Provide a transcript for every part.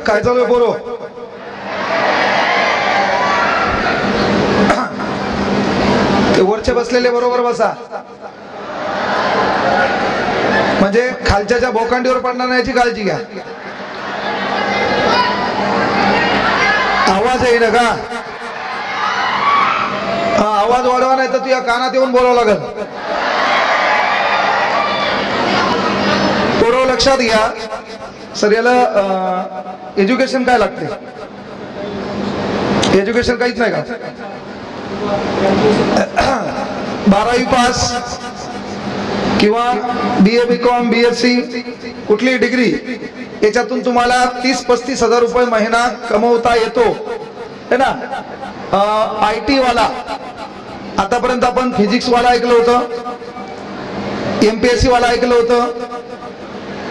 काय चालू आहे पोरो? ते वरचे बसलेले बरोबर बसा, म्हणजे खालच्या भोकांडीवर पडणार नाही याची काळजी घ्या. आवाज येईल का? हा, आवाज वाढवा नाही तर तुझ्या कानात येऊन बोलावं लागेल. पोरं लक्षात घ्या. सर याला एज्युकेशन काय लागते? एज्युकेशन काहीच नाही का? 12वी पास किंवा BA BCom BSc कुठली डिग्री, याच्यातून तुम्हाला 30-35 हजार रुपये महिना कमवता येतो है ना. IT वाला, आतापर्यंत आपण फिजिक्स वाला ऐकलं होतं, MPSC वाला ऐकलं होतं,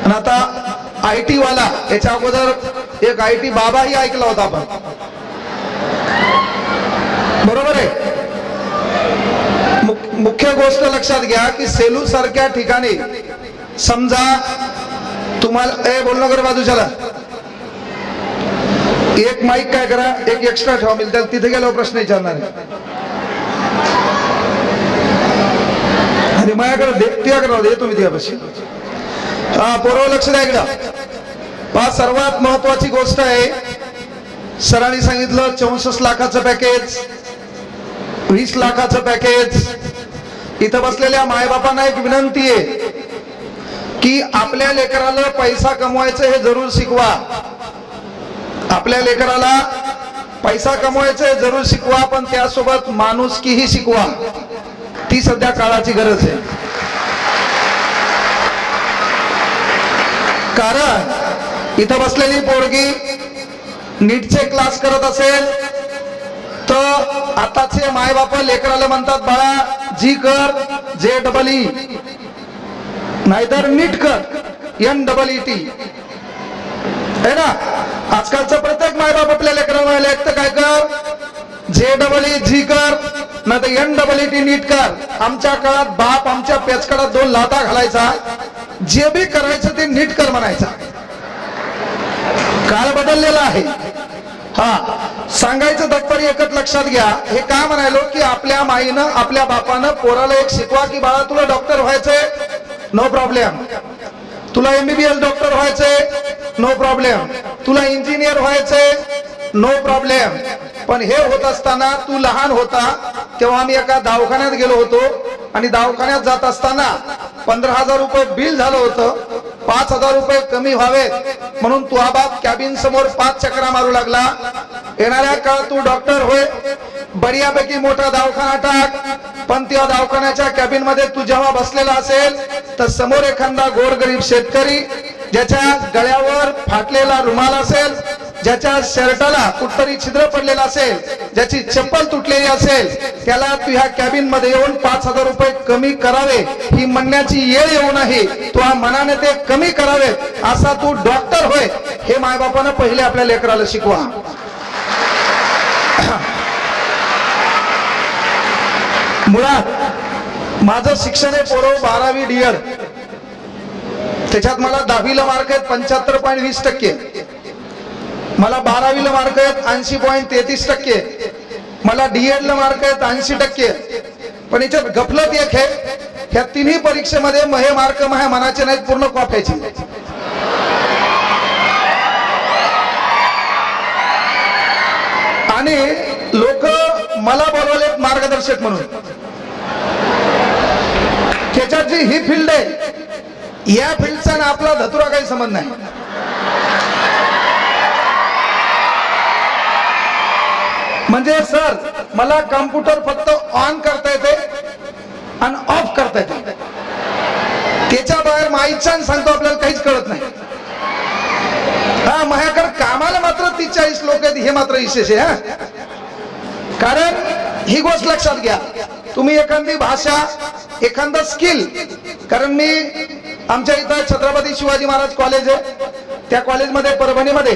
आणि आता IT वाला, याच्या अगोदर एक IT बाबाही ऐकला होता आपण, बरोबर आहे. मुख्य गोष्ट लक्षात घ्या की सेलू सारख्या ठिकाणी समजा तुम्हाला बोलणं कर बाजूच्याला, एक माईक काय करा, एक एक्स्ट्रा ठेवा, मिळतील तिथे गेल्यावर प्रश्न विचारणार आहे. आणि माझ्याकडे देखते करा दे तुम्ही त्यापाशी. हा पोरं लक्ष द्या एकदा. हा सर्वात महत्वाची गोष्ट आहे. सरांनी सांगितलं 64 लाखाचं पॅकेज, 20 लाखाचं पॅकेज. इथं बसलेल्या मायबापांना एक विनंती आहे की आपल्या लेकराला पैसा कमवायचं हे जरूर शिकवा. आपल्या लेकराला पैसा कमवायचं हे जरूर शिकवा, पण त्यासोबत माणुसकीही शिकवा. ती सध्या काळाची गरज आहे. कारण इथं बसलेली पोरगी नीटचे क्लास करत असेल तर आताचे मायबाप लेकराला म्हणतात, बाळा जी कर JEE, नाहीतर नीट कर NEET है ना. आजकालचं प्रत्येक मायबाप आपल्या लेकराला लेखतं काय कर, JEE जी कर, नाहीतर NEET नीट कर. आमच्या काळात बाप आमच्या पेचकडात 2 लाथा घालायचा, जे बी करायचं ते नीट कर म्हणायचा. काळ बदललेला आहे. हा, सांगायचं तात्पर्य एकच लक्षात घ्या. हे का म्हणायलो की आपल्या माईनं आपल्या बापानं पोराला एक शिकवा की बाळा तुला डॉक्टर व्हायचंय, नो प्रॉब्लेम. तुला MBBS डॉक्टर व्हायचंय, नो प्रॉब्लेम. तुला इंजिनियर व्हायचंय, नो प्रॉब्लेम. पण हे होत असताना तू लहान होता तेव्हा आम्ही एका दवाखान्यात गेलो होतो, आणि दवाखान्यात जात असताना 15,000 रुपये बिल झालं होतं. 5,000 रुपये कमी व्हावेत म्हणून तू बाप कॅबिन समोर 5 चक्रा मारू लागला. येणाऱ्या काळात तू डॉक्टर होय, बऱ्यापैकी मोठा दवाखाना टाक, पण त्या दवाखान्याच्या कॅबिन मध्ये तू जेव्हा बसलेला असेल तर समोर एखादा गोरगरीब शेतकरी ज्याच्या गळ्यावर फाटलेला रुमाल असेल, ज्याच्या शर्टाला कुठतरी छिद्र पडलेला असेल, ज्याची चप्पल तुटलेली असेल, त्याला तू ह्या कॅबिन मध्ये येऊन 5,000 रुपये कमी करावे ही म्हणण्याची येळ येऊ नये. तू मनाने ते कमी करावे, असा तू डॉक्टर होय हे मायबापानं पहिले आपल्या लेकराला शिकवा. मुळात माझं शिक्षण आहे पोरो 12वी DED, त्याच्यात मला 10वीला मार्क आहेत 75.20%, मला 12वीला मार्क आहेत 80.33%, मला DED ला मार्क आहेत 80%. पण याच्यात गफलत एक आहे, ह्या तिन्ही परीक्षेमध्ये हे मार्क माझ्या मनाचे नाहीत, पूर्ण कॉप्याचे. आणि लोक मला बोलवलेत मार्गदर्शक म्हणून. त्याच्यात जी ही फील्ड आहे, या फील्डचा ना आपला धतुरा काही संबंध नाही. म्हणजे सर मला कॉम्प्युटर फक्त ऑन करता येते आणि ऑफ करता येते, त्याच्या बाहेर माईचान सांगतो आपल्याला काहीच कळत नाही. हा, माझ्याकडे कामाला मात्र 30-40 लोक आहेत, हे मात्र विशेष आहे. हा, कारण ही गोष्ट लक्षात घ्या, तुम्ही एखादी भाषा एखादा स्किल, कारण मी आमच्या इथं छत्रपती शिवाजी महाराज कॉलेज आहे, त्या कॉलेजमध्ये परभणीमध्ये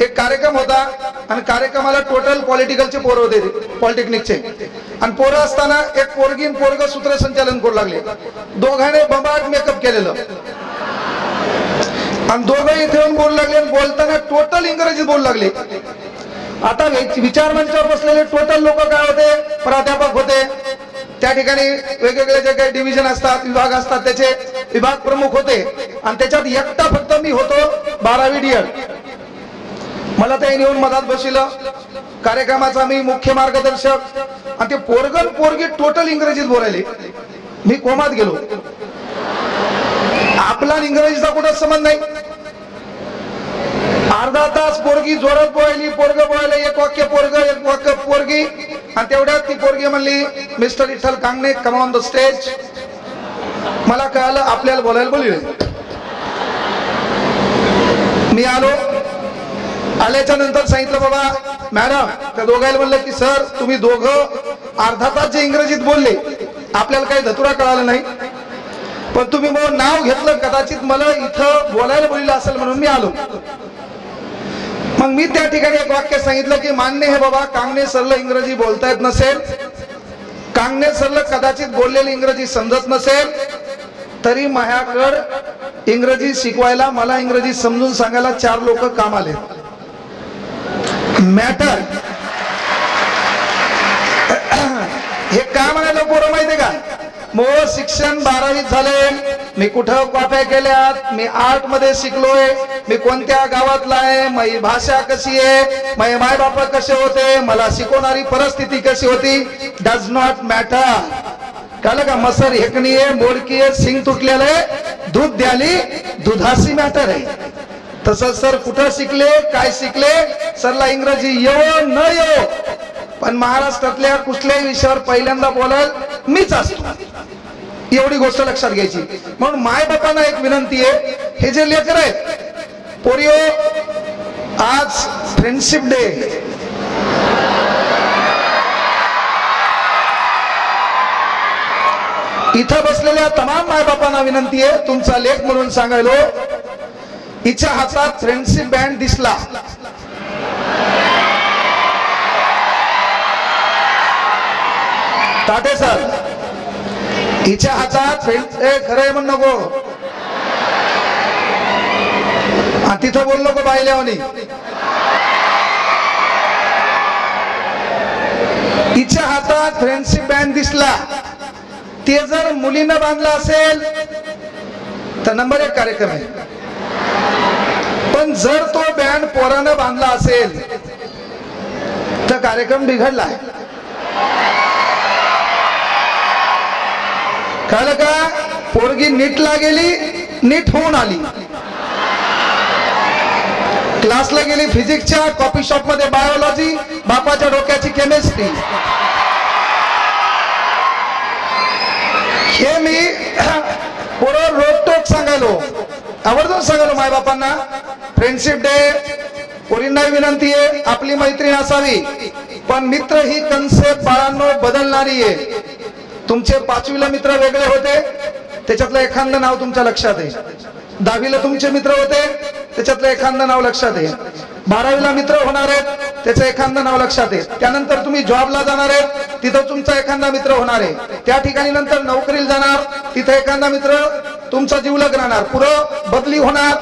एक कार्यक्रम होता, आणि कार्यक्रमाला टोटल पॉलिटिकलचे पोरं होते, पॉलिटेक्निकचे. आणि पोरं असताना एक पोरगीन पोरग सूत्रसंचालन करू लागले, दोघांनी बंबाट मेकअप केलेलं. आणि दोघं इथे येऊन बोलू लागले आणि बोलताना टोटल इंग्रजीत बोलू लागले. आता विचार मंचावर बसलेले टोटल लोक काय होते, प्राध्यापक होते. त्या ठिकाणी वेगवेगळे जे काही डिव्हिजन असतात, विभाग असतात, त्याचे विभाग प्रमुख होते. आणि त्याच्यात एकटा फक्त मी होतो 12वी DED. मला ते येऊन मधात बसविलं. कार्यक्रमाचा मी मुख्य मार्गदर्शक. आणि ते पोरगन पोरगी टोटल इंग्रजीत बोलायले. मी कोमात गेलो. आपला इंग्रजीचा कुठं संबंध नाही. अर्धा तास पोरगी जोरात बोलायली, पोरग बोलायला, एक वाक्य पोरग, एक वाक्य पोरगी. आणि तेवढ्यात ती पोरगी म्हणली, mister Vitthal Kangane, come on the stage. मला कळालं आपल्याला बोलायला बोलले. मी आलो. आल्याच्या नंतर सांगितलं, बाबा मॅडम, त्या दोघायला म्हणलं की सर तुम्ही दोघं अर्धा तास जे इंग्रजीत बोलले, आपल्याला काही धतुरा कळाला नाही, पण तुम्ही मग नाव घेतलं, कदाचित मला इथं बोलायला बोललं असेल म्हणून मी आलो. मग मी त्या ठिकाणी एक वाक्य सांगितलं की मान्य हे बाबा, कांगणे सरला इंग्रजी बोलता येत नसेल, कांगणे सरला कदाचित बोललेली इंग्रजी समजत नसेल, तरी माझ्याकडे इंग्रजी शिकवायला, मला इंग्रजी समजून सांगायला 4 लोक काम आले. मॅटर हे काय म्हणायला पोरं माहितीये का, मोर शिक्षण 12वी झाले, मी कुठं कॉप्या केल्यात, मी आर्ट मध्ये शिकलोय, मी कोणत्या गावातला आहे, माझी भाषा कशी आहे, माझे माय बाप कसे होते, मला शिकवणारी परिस्थिती कशी होती, डज नॉट मॅटर. कळलं का, मसर हेकणी आहे, मोडकी आहे, सिंग तुटलेलं आहे, दूध द्याली, दुधाशी मॅटर आहे. तसं सर कुठं शिकले, काय शिकले, सरला इंग्रजी येऊ न येऊ, पण महाराष्ट्रातल्या कुठल्याही विषयावर पहिल्यांदा बोलायला मीच असतो, एवढी गोष्ट लक्षात घ्यायची. म्हणून माय बापांना एक विनंती आहे, हे जे लेकर आहेत पोरियो, आज फ्रेंडशिप डे, इथं बसलेल्या तमाम माय बापांना विनंती आहे, तुमचा लेख म्हणून सांगायलो, हिच्या हातात फ्रेंडशिप बँड दिसला, ताटे सर, हिच्या हातात खरंय म्हण नको, तिथं बोल नको बायल्यावानी. हिच्या हातात फ्रेंडशिप बँड दिसला, ते जर मुलीनं बांधला असेल तर नंबर 1 कार्यक्रम आहे. पण जर तो बँड पोरानं बांधला असेल तर कार्यक्रम बिघडला आहे. कळलं का, पोरगी नीटला गेली, नीट होऊन आली, क्लासला गेली फिजिक्सच्या, कॉफी शॉप मध्ये बायोलॉजी, बापाच्या डोक्याची केमिस्ट्री. हे मी पोरं रोकटोक सांगायलो, आवर्जून सांगायलो माय बापांना, फ्रेंडशिप डे, पोरींना विनंती आहे, आपली मैत्रीण असावी, पण मित्र ही कन्सेप्ट बाळांनो बदलणारी आहे. तुमचे 5वीला मित्र वेगळे होते, त्याच्यातलं एखादं नाव तुमच्या लक्षात आहे. 10वीला तुमचे मित्र होते, त्याच्यातलं एखादं नाव लक्षात आहे. 12वीला मित्र होणार आहेत, त्याचं एखादं नाव लक्षात आहे. त्यानंतर तुम्ही जॉबला जाणार आहेत, तिथं तुमचा एखादा मित्र होणार आहे. त्या ठिकाणी नंतर नोकरीला जाणार, तिथं एखादा मित्र तुमचा जीवलग राहणार. पुढं बदली होणार,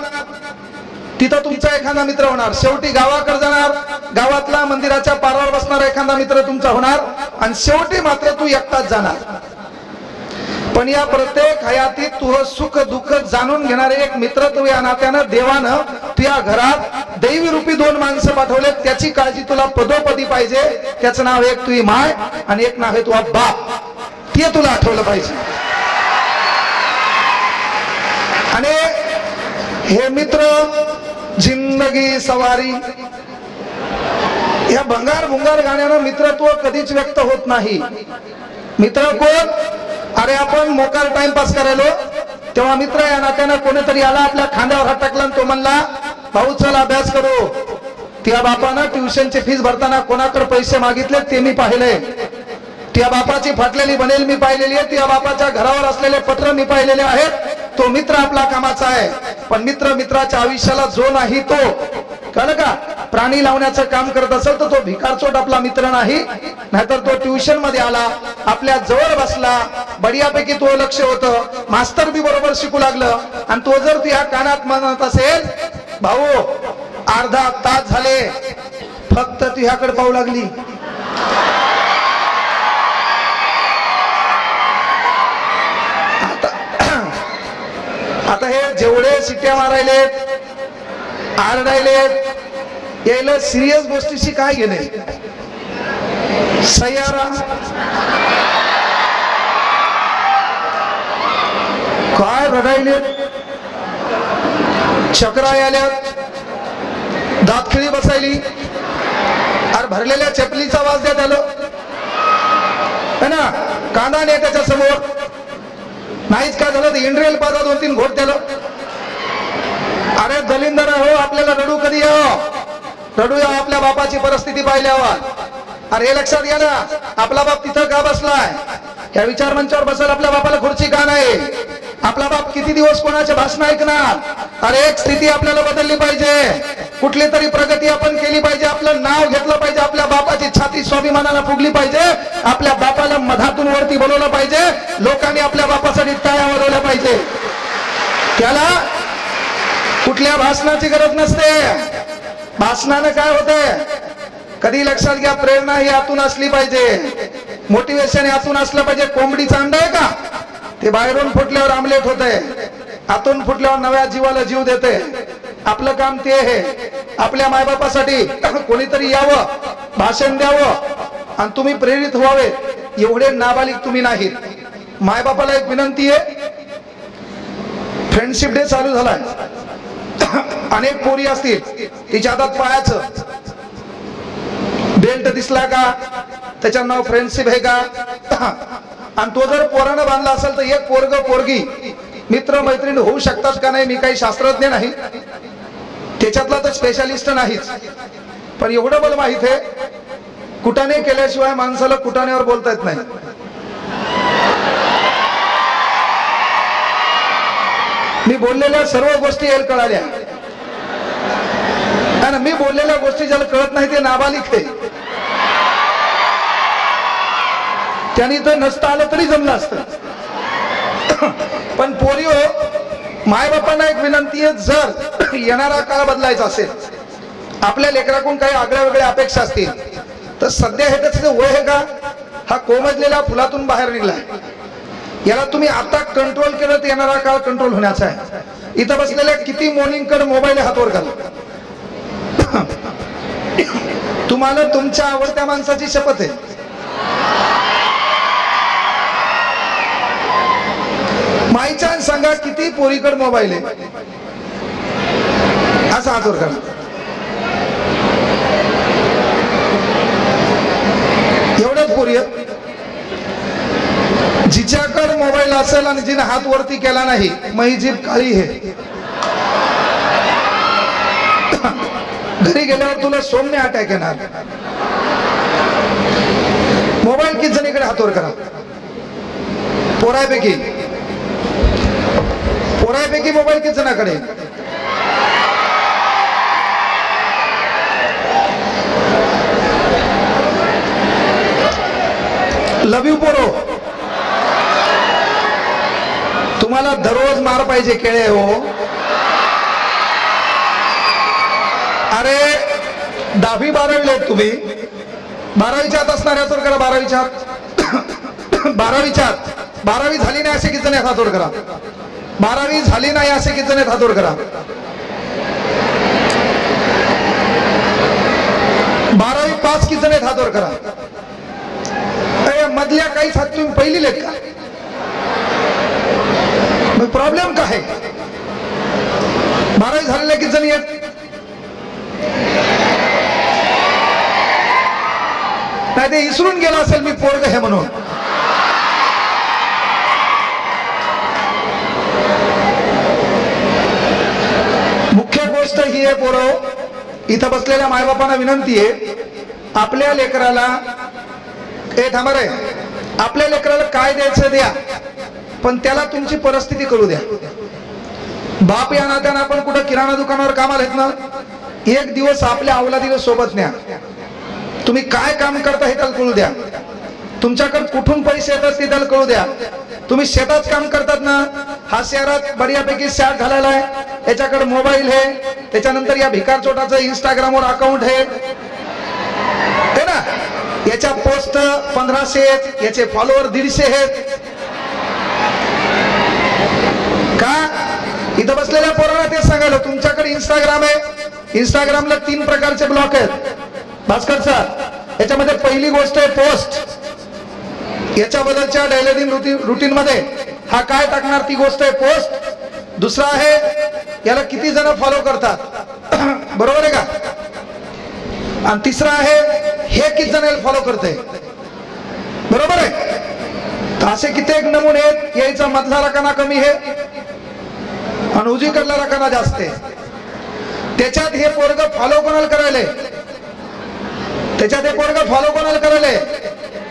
तिथं तुमचा एखादा मित्र होणार. शेवटी गावाकडे जाणार, गावातला मंदिराच्या पारावर बसणारा एखादा मित्र तुमचा होणार, आणि शेवटी मात्र तू एकटाच जाणार. पण या प्रत्येक हयातीत तुझं सुख दुःख जाणून घेणारे एक मित्र तू या नात्यानं देवानं तुझ्या घरात दैवी रूपी 2 माणसं पाठवले. त्याची काळजी तुला पदोपदी पाहिजे. त्याचं नाव एक तुझी माय आणि एक नाव आहे तुझा बाप. ते तुला आठवलं पाहिजे. आणि हे मित्र जिंदगी सवारी, या भंगार भुंगार गाण्यानं मित्रत्व कधीच व्यक्त होत नाही. मित्र कोण, अरे आपण मोकार टाइमपास करायलो तेव्हा मित्र या नात्यानं कोणीतरी आला, आपल्या खांद्यावर हात टाकला, तो म्हणला भाऊ चल अभ्यास करू. त्या बापानं ट्युशनची फीस भरताना कोणाकडे पैसे मागितले ते मी पाहिले. त्या बापाची फाटलेली बनेल मी पाहिलेली आहे. त्या बापाच्या घरावर असलेले पत्र मी पाहिलेले आहेत. तो मित्र आपला कामाचा आहे, पण मित्र मित्राच्या आयुष्याला जो नाही तो, कळलं का, प्राणी लावण्याचं काम करत असेल तर तो भिकारचोट आपला मित्र नाही, नाहीतर तो ट्युशन मध्ये आला, आपल्या जवळ बसला, बढियापैकी तो लक्ष होतं, मास्तर बी बरोबर शिकू लागलं, आणि तो जर तुझ्या कानात म्हणत असेल भाऊ अर्धा तास झाले फक्त तुझ्याकडे पाहू लागली, आता हे जेवढे शिट्या मारायलेत आरडायलेत यायला सिरियस गोष्टीशी काय घेणे? सय्यारा काय रडायलेत, चक्रा आल्यात, दातखिळी बसायली, अरे भरलेल्या चपलीचा आवाज द्या त्याला है ना, कांदा नाही त्याच्या समोर, नाहीच काय झालं तर इंड्रियल पाजा 2-3 घोट त्याला. अरे दलिंदर हो, आपल्याला रडू कधी यावं? रडूया आपल्या बापाची परिस्थिती पाहिल्यावर. अरे हे लक्षात घ्या ना, आपला बाप तिथं का बसलाय? या विचार मंचावर बसायला आपल्या बापाला खुर्ची का नाही? आपला बाप किती दिवस कोणाचे भाषण ऐकणार? अरे एक स्थिती आपल्याला बदलली पाहिजे, कुठली तरी प्रगती आपण केली पाहिजे, आपलं नाव घेतलं पाहिजे, आपल्या बापाची छाती स्वाभिमानाला फुगली पाहिजे, आपल्या बापाला मधातून वरती बोलवलं पाहिजे, लोकांनी आपल्या बापासाठी टाळ्या वाजवल्या पाहिजे. त्याला कुठल्या भाषणाची गरज नसते. भाषणानं काय होते कधी लक्षात घ्या, प्रेरणा ही आतून असली पाहिजे, मोटिवेशन आतून असलं पाहिजे. कोंबडीचा अंडा आहे का, ते बाहेरून फुटल्यावर आमलेट होते, आतून फुटल्यावर नव्या जीवाला जीव देते. आपलं काम ते आहे, आपल्या मायबापासाठी कोणीतरी यावं, भाषण द्यावं आणि तुम्ही प्रेरित व्हावे. एवढे नाबालिक तुम्ही नाहीत. मायबापाला एक विनंती आहे, फ्रेंडशिप डे चालू झालाय, अनेक पोरी असतील, तिच्या हातात पायाचं बेल्ट दिसला का, त्याच्या नाव फ्रेंडशिप आहे का? आणि तो जर पोरानं बांधला असेल तर एक पोरग पोरगी मित्र मैत्रीण होऊ शकतात का नाही? मी काही शास्त्रज्ञ नाही, त्याच्यातला तर स्पेशालिस्ट नाहीच, पण एवढं मला माहित आहे, कुटाने केल्याशिवाय माणसाला कुटाण्यावर बोलता येत नाही. मी बोललेल्या सर्व गोष्टी याला कळाल्या, आणि मी बोललेल्या गोष्टी ज्याला कळत नाही ते नाबालिक आहे. त्यांनी तर नसता आलं तरी जमलं असतं. पण पोरियो, मायबापांना एक विनंती आहे, जर येणारा काळ बदलायचा असेल, आपल्या लेकराकडून काही आगळ्या वेगळ्या अपेक्षा असतील, तर सध्या हे त्याचं वय आहे का? हा कोमजलेल्या फुलातून बाहेर निघलाय, याला तुम्ही आता कंट्रोल केलं तर येणारा काळ कंट्रोल होण्याचा आहे. इथं बसलेल्या किती मॉर्निंगकडे मोबाईल हातवर करा, तुम्हाला तुमच्या आवडत्या माणसाची शपथ आहे. माईच्या सांगा किती पोरीकडे मोबाईल आहे, असा हातवर करा. एवढ्याच पोरी जिच्याकडे मोबाईल असेल आणि जिने हात वरती केला नाही, मग ही जीभ काळी आहे. घरी गेल्यावर तुला सौम्य अटॅक येणार. मोबाईल किती जणीकडे हातवर करा. पोरायपैकी मोबाईल किती जणाकडे? लव यू पोरो, तुम्हाला दररोज मार पाहिजे केळे हो. अरे 10वी 12वी आहेत तुम्ही, 12वीच्या आत असणाऱ्या हातवर करा. 12वीच्या आत, 12वीच्या आत, 12वी झाली नाही असे किती जण हातवर करा. 12वी झाली नाही असे किती जण हातवर करा. 12वी पास किती जण हातवर करा. मधल्या काही हात तुम्ही पहिली लेत का? प्रॉब्लेम काय आहे? 12वी झालेल्या किती जण आहेत? नाही ते इसरून गेला असेल मी पोरग हे म्हणून. मुख्य गोष्ट ही आहे पोरो, इथं बसलेल्या मायबापांना विनंती आहे, आपल्या लेकराला थांबा रे, आपल्या लेकराला काय द्यायचं द्या, पण त्याला तुमची परिस्थिती कळू द्या. बाप या नात्यानं आपण कुठं किराणा दुकानावर कामाला येत ना, एक दिवस आपल्या अवलादीला सोबत न्या. तुम्ही काय काम करता हे त्याला कळू द्या. तुमच्याकडे कुठून पैसे येतात ते त्याला कळू द्या. तुम्ही शेतात काम करतात ना, हा शहरात बढियापैकी शहर झालेला आहे, याच्याकडे मोबाईल आहे, त्याच्यानंतर या भिकार चोटाचं इंस्टाग्रामवर अकाउंट आहे ना, याच्या पोस्ट 1500 आहेत, याचे फॉलोअर 150 आहेत. का इथं बसलेल्या पोरांना ते सांगायला, तुमच्याकडे इंस्टाग्राम आहे, इंस्टाग्रामला 3 प्रकारचे ब्लॉक आहेत भास्कर सर. याच्यामध्ये पहिली गोष्ट आहे पोस्ट, याच्याबद्दलच्या दैनंदिन रुटीन मध्ये हा काय टाकणार ती गोष्ट आहे पोस्ट. दुसरा आहे याला किती जण फॉलो करतात, बरोबर आहे का. आणि तिसरा आहे हे किती जण फॉलो करते, बरोबर आहे. तर असे कित्येक नमुने आहेत. याचा मधला रकाना कमी आहे आणि उजवीकडला रकाना जास्त आहे. त्याच्यात हे पोरग फॉलो कोणाला करायले, त्याच्यात हे पोरग फॉलो कोणाला करायले,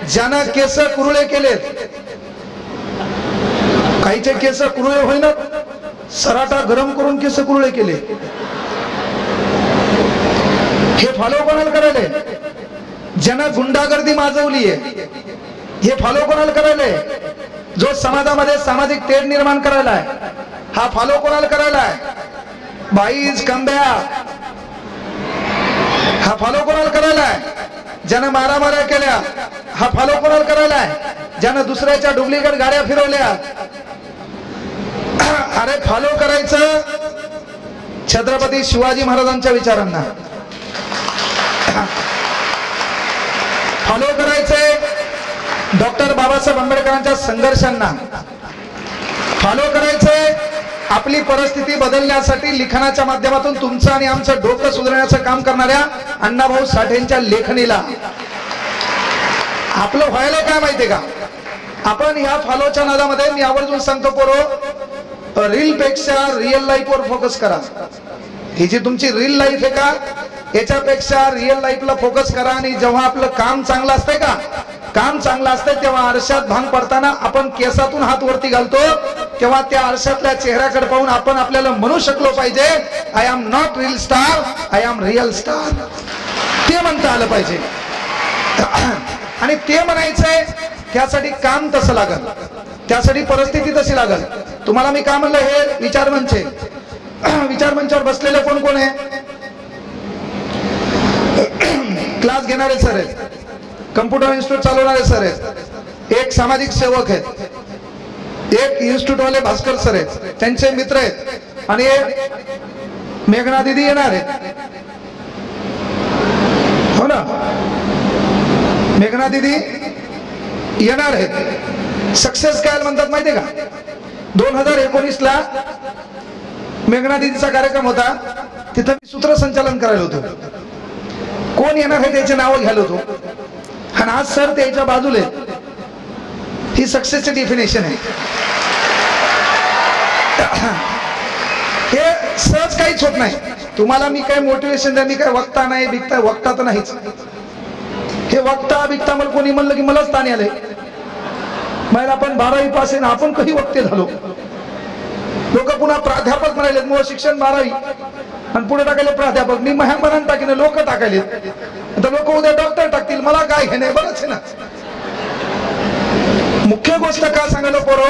ज्यानं केस कुरुळे केलेत. काहीचे केस कुरुळे होईना, सराटा गरम करून केस कुरुळे केले. हे फॉलो कोणाला करायले, ज्यानं गुंडागर्दी माजवली आहे. हे फॉलो कोणाला करायले, जो समाजामध्ये सामाजिक तेढ निर्माण करायला आहे. हा फॉलो कोणाला करायला आहे, बाईज कंब्या. हा फॉलो कोणाला करायला आहे, ज्यानं मारामाऱ्या केल्या. हा फॉलो कोणाला करायला आहे, ज्यानं दुसऱ्याच्या डुप्लिकेट गाड्या फिरवल्या. अरे फॉलो करायचं छत्रपती शिवाजी महाराजांच्या विचारांना, फॉलो करायचंय डॉक्टर बाबासाहेब आंबेडकरांच्या संघर्षांना, फॉलो करायचंय आपली परिस्थिती बदलण्यासाठी लिखाणाच्या माध्यमातून तुमचं आणि आमचं डोकं सुधारण्याचं काम करणाऱ्या अण्णाभाऊ साठेंच्या लेखणीला. आपलं व्हायला काय माहितीये का, आपण ह्या फॉलोच्या नादामध्ये मी आवर्जून सांगतो पोरो, रील पेक्षा रिअल लाईफ वर फोकस करा. ही जी तुमची रील लाईफ आहे का, याच्यापेक्षा रिअल लाईफला फोकस करा. आणि जेव्हा आपलं काम चांगलं असतंय का, काम चांगलं असतं तेव्हा आरशात भांग पडताना आपण केसातून हात वरती घालतो, तेव्हा त्या आरशातल्या चेहऱ्याकडे पाहून आपण आपल्याला म्हणू शकलो पाहिजे, I am not reel star, I am real star. ते म्हणता आलं पाहिजे. आणि ते म्हणायचंय त्यासाठी काम तसं लागल, त्यासाठी परिस्थिती तशी लागल. तुम्हाला मी काय म्हणलं, हे विचारमंच आहे. विचारमंचावर बसलेले कोण कोण आहे, क्लास घेणारे सर आहेत, कम्प्युटर इन्स्टिट्यूट चालवणारे सर आहेत, एक सामाजिक सेवक आहेत, एक इन्स्टिट्यूट वाले भास्कर सर आहेत, त्यांचे मित्र आहेत, आणि मेघना दिदी येणार आहेत. हो ना, मेघना दिदी येणार आहेत. सक्सेस काय म्हणतात माहितीये का, 2019 ला मेघना दिदीचा कार्यक्रम होता, तिथं मी सूत्रसंचालन करायला होतो. कोण येणार आहे त्याचे नाव घ्यायला होतो, आणि आज सर त्याच्या बाजूला. ही सक्सेसची डेफिनेशन आहे. हे सहज काहीच होत नाही. तुम्हाला मी काय मोटिवेशन द्या, मी काय वक्ता नाही, बिकता वक्ता तर नाहीच. हे वक्ता बिकता मला कोणी म्हणलं की मलाच ताणे आले. मला आपण 12वी पास आहे ना, आपण कधी वक्ते झालो. लोक पुन्हा प्राध्यापक म्हणाले, मूळ शिक्षण 12वी आणि पुढे टाकायले प्राध्यापक. मी महामनान टाकीने लोक टाकायले, आता लोक उद्या डॉक्टर टाकतील, मला काय हे नाही. बरंच आहे ना. मुख्य गोष्ट का सांगायला पोरो,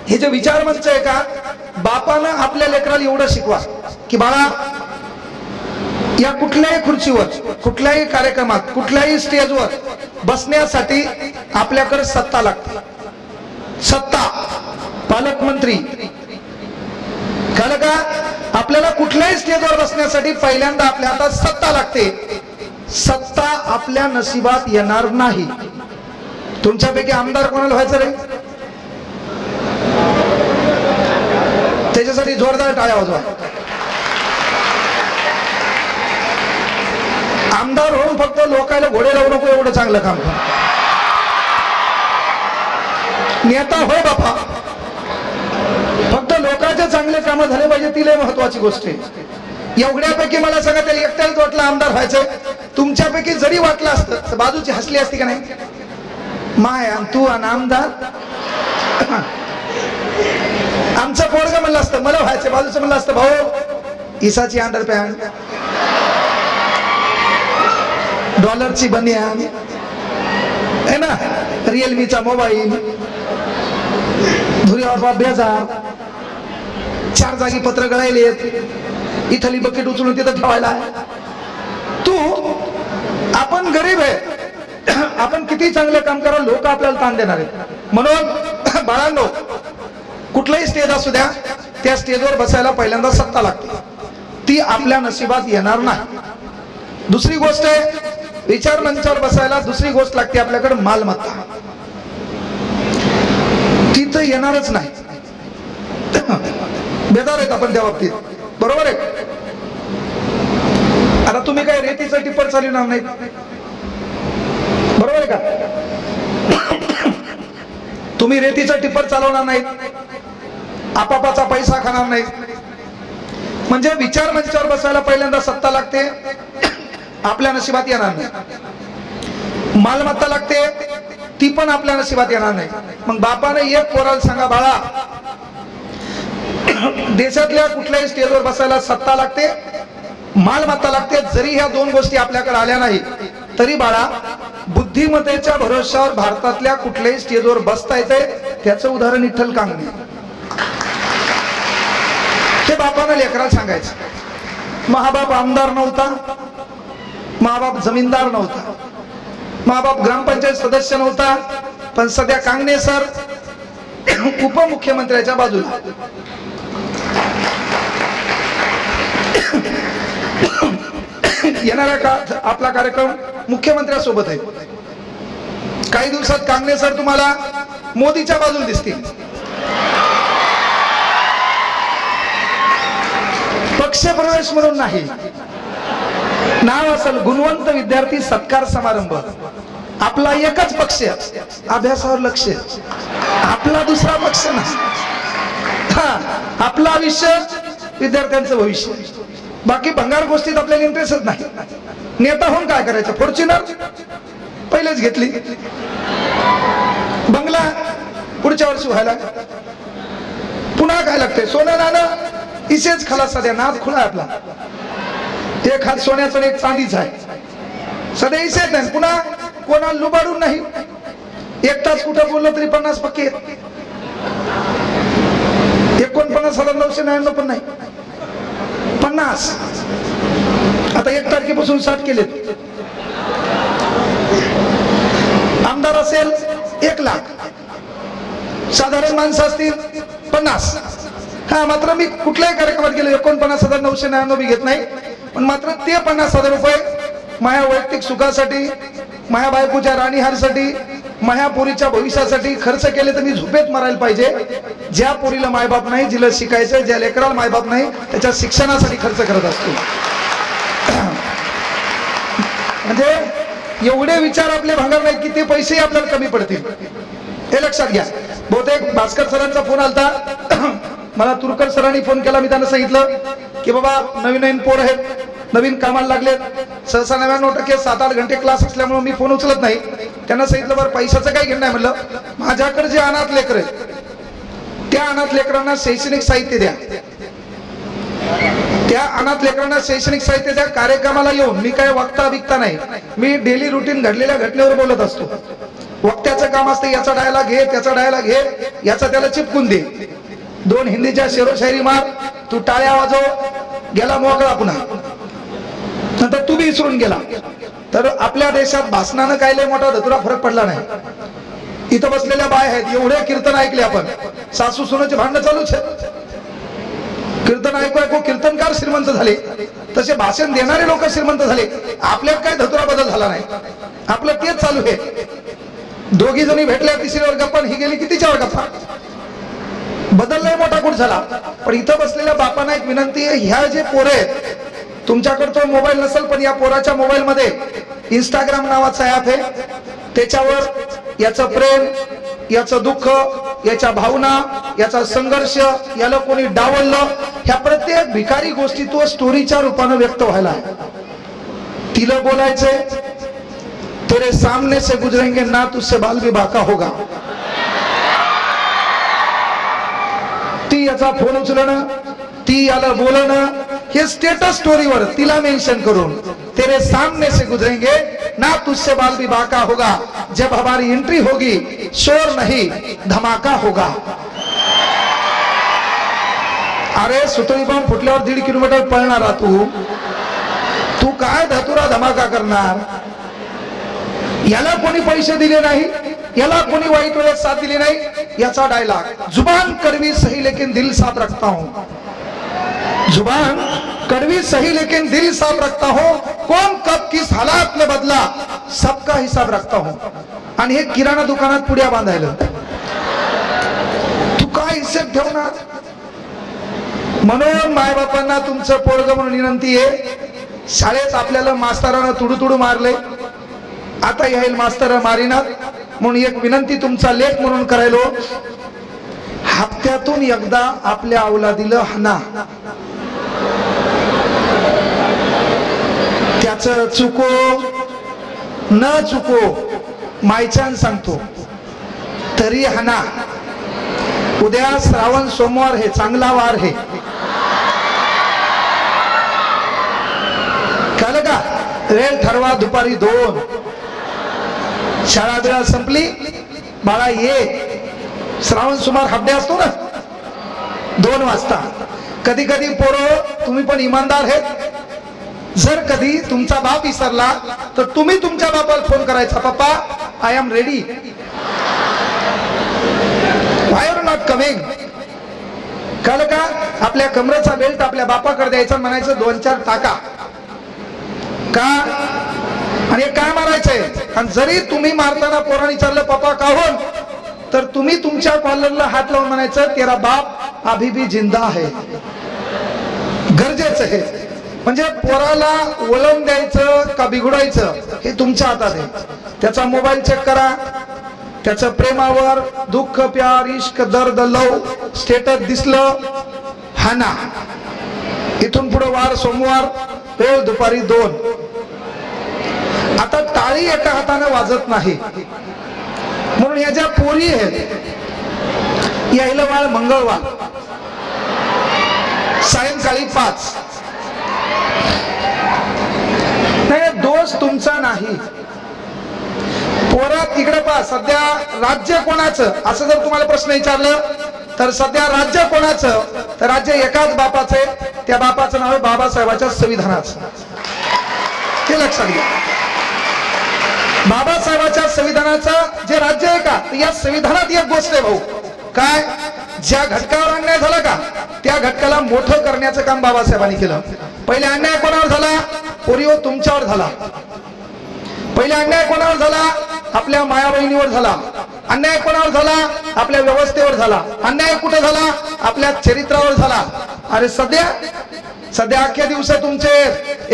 हे जे विचार मंच आहे का, बापानं आपल्या लेकराला एवढं शिकवा की बाळा, या कुठल्याही खुर्चीवर, कुठल्याही कार्यक्रमात, कुठल्याही स्टेजवर बसण्यासाठी आपल्याकडे सत्ता लागते. सत्ता, पालकमंत्री, कळलं का. आपल्याला कुठल्याही स्टेजवर बसण्यासाठी पहिल्यांदा आपल्या हातात सत्ता लागते. सत्ता आपल्या नशिबात येणार नाही. तुमच्यापैकी आमदार कोणाला व्हायचं रे, त्याच्यासाठी जोरदार टाळ्या वाजवा. आमदार होऊन फक्त लोकांना घोडे लावू नको, एवढं चांगलं काम कर. नेता होय बापा, फक्त लोकांचे चांगले काम झाले पाहिजे, ती लय महत्वाची गोष्ट आहे. एवढ्यापैकी मला सांगा, त्याला एकट्यालाच वाटलं आमदार व्हायचं. तुमच्यापैकी जरी वाटलं असतं तर बाजूची हसली असती का नाही, माय तू आणि आमदार. आमचं पोरग म्हणलं असतं मला व्हायचं, बाजूचं म्हणलं असतं भाऊ इसाची अंडरपॅन्ट, डॉलरची बनियान है ना, रिअलमीचा मोबाईल, धुऱ्यावर बेजार, 4 जागी पत्र गळायलेत, इथली बकेट उचलून तिथं ठेवायला. तू आपण गरीब आहे, आपण किती चांगलं काम करा, लोक आपल्याला ताण देणार आहेत. म्हणून बाळांनो, कुठलाही स्टेज असू द्या, त्या स्टेजवर बसायला पहिल्यांदा सत्ता लागते, ती आपल्या नशिबात येणार नाही. दुसरी गोष्ट आहे, विचार मंचावर बसायला दुसरी गोष्ट लागते आपल्याकडे, मालमत्ता. ती तर येणारच नाही. बेजार आहेत आपण त्या बाबतीत, बरोबर आहे. आता तुम्ही काय रेतीचं टिप्पर चालवणार नाही, बरोबर आहे का? तुम्ही रेतीचं टिप्पर चालवणार नाही, आपापाचा पैसा खाणार नाही. म्हणजे विचार मंचावर बसायला पहिल्यांदा सत्ता लागते, आपल्या नशिबात येणार नाही. मालमत्ता लागते, ती पण आपल्या नशिबात येणार नाही. मग बापाने एक पोराला सांगा, बाळा देशातल्या कुठल्याही स्टेजवर बसायला सत्ता लागते, मालमत्ता लागते. जरी ह्या 2 गोष्टी आपल्याकडे आल्या नाही तरी बाळा, बुद्धिमत्तेच्या भरोश्यावर भारतातल्या कुठल्याही स्टेजवर बसता येते. त्याचं उदाहरण विठ्ठल कांगणे. ते बापानं लेकराला सांगायचं. महाबाप आमदार नव्हता, महाबाप जमीनदार नव्हता, महाबाप ग्रामपंचायत सदस्य नव्हता, पण सध्या कांगणे सर उपमुख्यमंत्र्याच्या बाजूला. येणाऱ्या काळात आपला कार्यक्रम मुख्यमंत्र्यासोबत आहे. काही दिवसात कांगणे सर तुम्हाला मोदीच्या बाजूला दिसतील. पक्षप्रवेश म्हणून नाही, नाव असेल गुणवंत विद्यार्थी सत्कार समारंभ. आपला एकच पक्ष, अभ्यासावर लक्ष, आपला दुसरा पक्ष नाही. आपला आयुष्य, विद्यार्थ्यांचं भविष्य. बाकी भंगार गोष्टीत आपल्याला इंटरेस्टच नाही. नेता होऊन काय करायचं? फॉर्च्युनर पहिलेच घेतली, बंगला पुढच्या वर्षी व्हायला, पुन्हा काय लागतंय? सोनं नाणं इसेच खलास. सध्या नाद खुला आपला, एक हात सोन्याचा एक चांदीचा आहे. सध्या इसेच नाही, पुन्हा कोणाला लुबाडून नाही. 1 तास कुठं बोललं तरी 50 पक्के, 49,999 पण नाही, 50. आता 1 तारखेपासून 60 केलेत. आमदार असेल 1 लाख, साधारण माणसं असतील 50. हा, मात्र मी कुठल्याही कार्यक्रमात गेलो 49,999 बी घेत नाही. पण मात्र ते 50,000 रुपये माझ्या वैयक्तिक सुखासाठी, माझ्या बायकोच्या राणीहारसाठी, माझ्या पोरीच्या भविष्यासाठी खर्च केले तर मी झोपेत मरायला पाहिजे. ज्या पोरीला मायबाप नाही, जिला शिकायचं, ज्या लेकराला मायबाप नाही, त्याच्या शिक्षणासाठी खर्च करत असतो. म्हणजे एवढे विचार आपले भांगार नाही की ते पैसे आपल्याला कमी पडतील, हे लक्षात घ्या. बहुतेक भास्कर सरांचा फोन आलता, मला तुरकर सरांनी फोन केला. मी त्यांना सांगितलं की बाबा नवीन पोर आहेत, नवीन कामाला लागलेत, सहसा 99% 7-8 घंटे क्लास असल्यामुळे मी फोन उचलत नाही. त्यांना सांगितलं बरं पैशाचं काही घेणं नाही. म्हणलं माझ्याकडे जे अनाथ लेकर आहेत त्या अनाथ लेकरांना शैक्षणिक साहित्य द्या, त्या अनाथ लेकरांना शैक्षणिक साहित्य द्या. कार्यक्रमाला येऊन मी काय वक्ता बिकता नाही, मी डेली रुटीन घडलेल्या घटनेवर बोलत असतो. वक्त्याचं काम असतं याचा डायलॉग घे, त्याचा डायलॉग घे, याचा त्याला चिपकून दे, 2 हिंदीच्या शेरोशायरी मार, तू टाळ्या वाजव, गेला मोकळा. पुन्हा नंतर तू बी विसरून गेला. तर आपल्या देशात भाषणानं काय लय मोठा धतुरा फरक पडला नाही. इथं बसलेल्या बाय आहेत, एवढे कीर्तन ऐकले आपण, सासू सुनेचे भांडण चालूच आहे. कीर्तन ऐकू ऐकू कीर्तनकार श्रीमंत झाले, तसे भाषण देणारे लोक श्रीमंत झाले. आपल्यात काय धतुरा बदल झाला नाही, आपलं तेच चालू आहे. दोघी जणी भेटल्या, तिसरीवर गप्पा, ही गेली की तिच्यावर गप्पा. बदल लय मोठा कुठ झाला. पण इथं बसलेल्या बापांना एक विनंती आहे, ह्या जे पोरं आहेत, तुमच्याकडे तो मोबाईल नसेल पण या पोराच्या मोबाईल मध्ये इंस्टाग्राम नावाचा ऍप आहे. त्याच्यावर याचं प्रेम, याचं दुःख, याच्या भावना, याचा संघर्ष, याला कोणी डावललं, ह्या प्रत्येक भिकारी गोष्टी तो स्टोरीच्या रूपाने व्यक्त व्हायला आहे. तिला बोलायचंय, तेरे सामने से गुजरेंगे ना तुझसे बाल भी बाका होगा. ती याचा फोन उचलणं, ती याला बोलणं, हे स्टेटस स्टोरीवर तिला मेन्शन करून तेरे सामने से गुजरेंगे ना तुझसे बाल भी बाका होगा, जब हमारी एंट्री होगी शोर नहीं धमाका होगा। अरे सुतळी बॉम्ब फुटल्यावर 1.5 किलोमीटर पळणारा तू काय धतुरा धमाका करणार? याला कोणी पैसे दिले नाही, याला कोणी वाईट वेळेत साथ दिली नाही। याचा डायलॉग, जुबान कड़वी सही लेकिन दिल साफ रखता हूं, जुबान कड़वी सही लेकिन दिल साफ रखता हूं, कौन कब किस हालात में बदला सबका हिसाब रखता हूं। आणि हे किराणा दुकानात पुड्या बांधायला तू काय हिशेब ठेवणार? म्हणून मायबापांना तुमचं पोरग म्हणून विनंती आहे, शाळेत आपल्याला मास्तरानं तुडू मारले, आता येईल मास्तर मारिनात, म्हणून एक विनंती तुमचा लेख म्हणून करायलो, हप्त्यातून एकदा आपल्या औलादीला हाना। त्याचं चुको न चुको मायचान सांगतो तरी हाना। उद्या श्रावण सोमवार हे चांगला वार हे, कळलं का? वेळ ठरवा दुपारी 2, शाळा बिळा संपली, बाळा ये, श्रावण सोमवार हाफ असतो ना 2 वाजता। कधी कधी पोरं तुम्ही पण इमानदार आहेत, जर कधी तुमचा बाप विसरला तर तुम्ही तुमच्या बापाला फोन करायचा, पप्पा I am ready, why are not coming. कळलं का? आपल्या कमरेचा बेल्ट आपल्या बापाकडे द्यायचा, म्हणायचं 2-4 टाका का, आणि काय मारायचंय। आणि जरी तुम्ही मारताना पोरांनी विचारलं पप्पा काहून, तर तुम्ही तुमच्या कॉलरला हात लावून म्हणायचं तेरा बाप अभी भी जिंदा है। गरजेचं आहे, म्हणजे पोराला वळण द्यायचं का बिघडायचं हे तुमच्या हातात आहे। त्याचा मोबाईल चेक करा, त्याचं प्रेमावर दुःख प्यार इश्क दर्द लव स्टेटस दिसलं हाना। इथून पुढे वार सोमवार, वेळ दुपारी 2। आता टाळी एका हाताने वाजत नाही, म्हणून या ज्या पोरी आहेत यायला वाळ मंगळवार सायंकाळी 5। नाही दोष तुमचा नाही, पोरात इकडे पहा, सध्या राज्य कोणाचं असं जर तुम्हाला प्रश्न विचारलं तर सध्या राज्य कोणाचं, तर राज्य एकाच बापाचं आहे, त्या बापाचं नाव आहे बाबासाहेबांच्या संविधानाचं। हे लक्षात घ्या, बाबासाहेबांच्या संविधानाचं जे राज्य आहे का, या संविधानात एक गोष्ट आहे भाऊ, काय, ज्या घटकावर अन्याय झाला का त्या घटकाला मोठं करण्याचं काम बाबासाहेबांनी केलं। पहिले अन्याय कोणावर झाला? पोरीओ तुमच्यावर झाला। पहिले अन्याय कोणावर झाला? आपल्या माया बहिणीवर झाला। अन्याय कोणावर झाला? आपल्या व्यवस्थेवर झाला। अन्याय कुठे झाला? आपल्या चरित्रावर झाला। अरे सध्या अख्ख्या दिवस तुमचे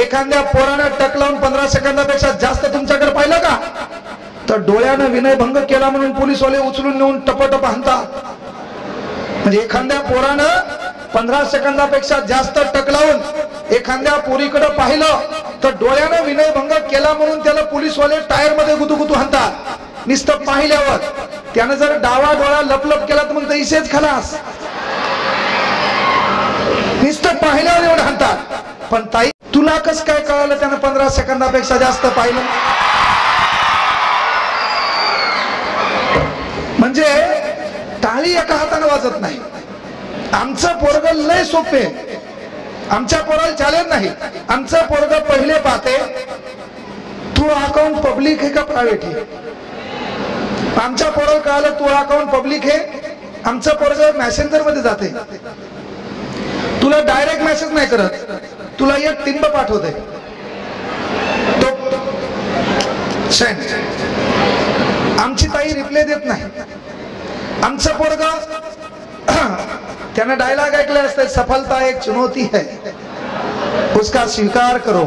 एखाद्या पोरानं टक लावून 15 सेकंदापेक्षा जास्त तुमच्याकडे पाहिलं का, तर डोळ्यानं विनयभंग केला म्हणून पोलीसवाले उचलून नेऊन टपटप हाणतात। म्हणजे एखाद्या पोरानं 15 सेकंदापेक्षा जास्त टक लावून एखाद्या पोरीकडे पाहिलं तर डोळ्यानं विनयभंग केला म्हणून त्याला पोलीसवाले टायर मध्ये गुतुगुतू हाणतात। नुसतं पाहिल्यावर त्यानं जर डावा डोळा लपलप केला तर मग इसेच खलास, नुसतं पाहिल्यावर एवढं हाणतात। पण ताई तुला कसं काय कळालं त्यानं 15 सेकंदापेक्षा जास्त पाहिलं? म्हणजे टाळी एका हाताने वाजत नाही। आमचं पोरग लय सोपे, आमच्या पोराला चॅलेंज नाही। आमचं पोरग पहिले पाहते तू अकाउंट पब्लिक आहे का प्रायव्हेट आहे। आमच्या पोराला कळालं तू अकाउंट पब्लिक आहे, आमचं पोरग मेसेंजर मध्ये जाते, तुला डायरेक्ट मेसेज नाही करत, तुला एक टिंब पाठवते तो सेंड। आमची ताई रिप्लाय देत नाही। आमचं पोरग त्याने डायलॉग ऐकले असते, सफलता एक चुनौती है उसका स्वीकार करो।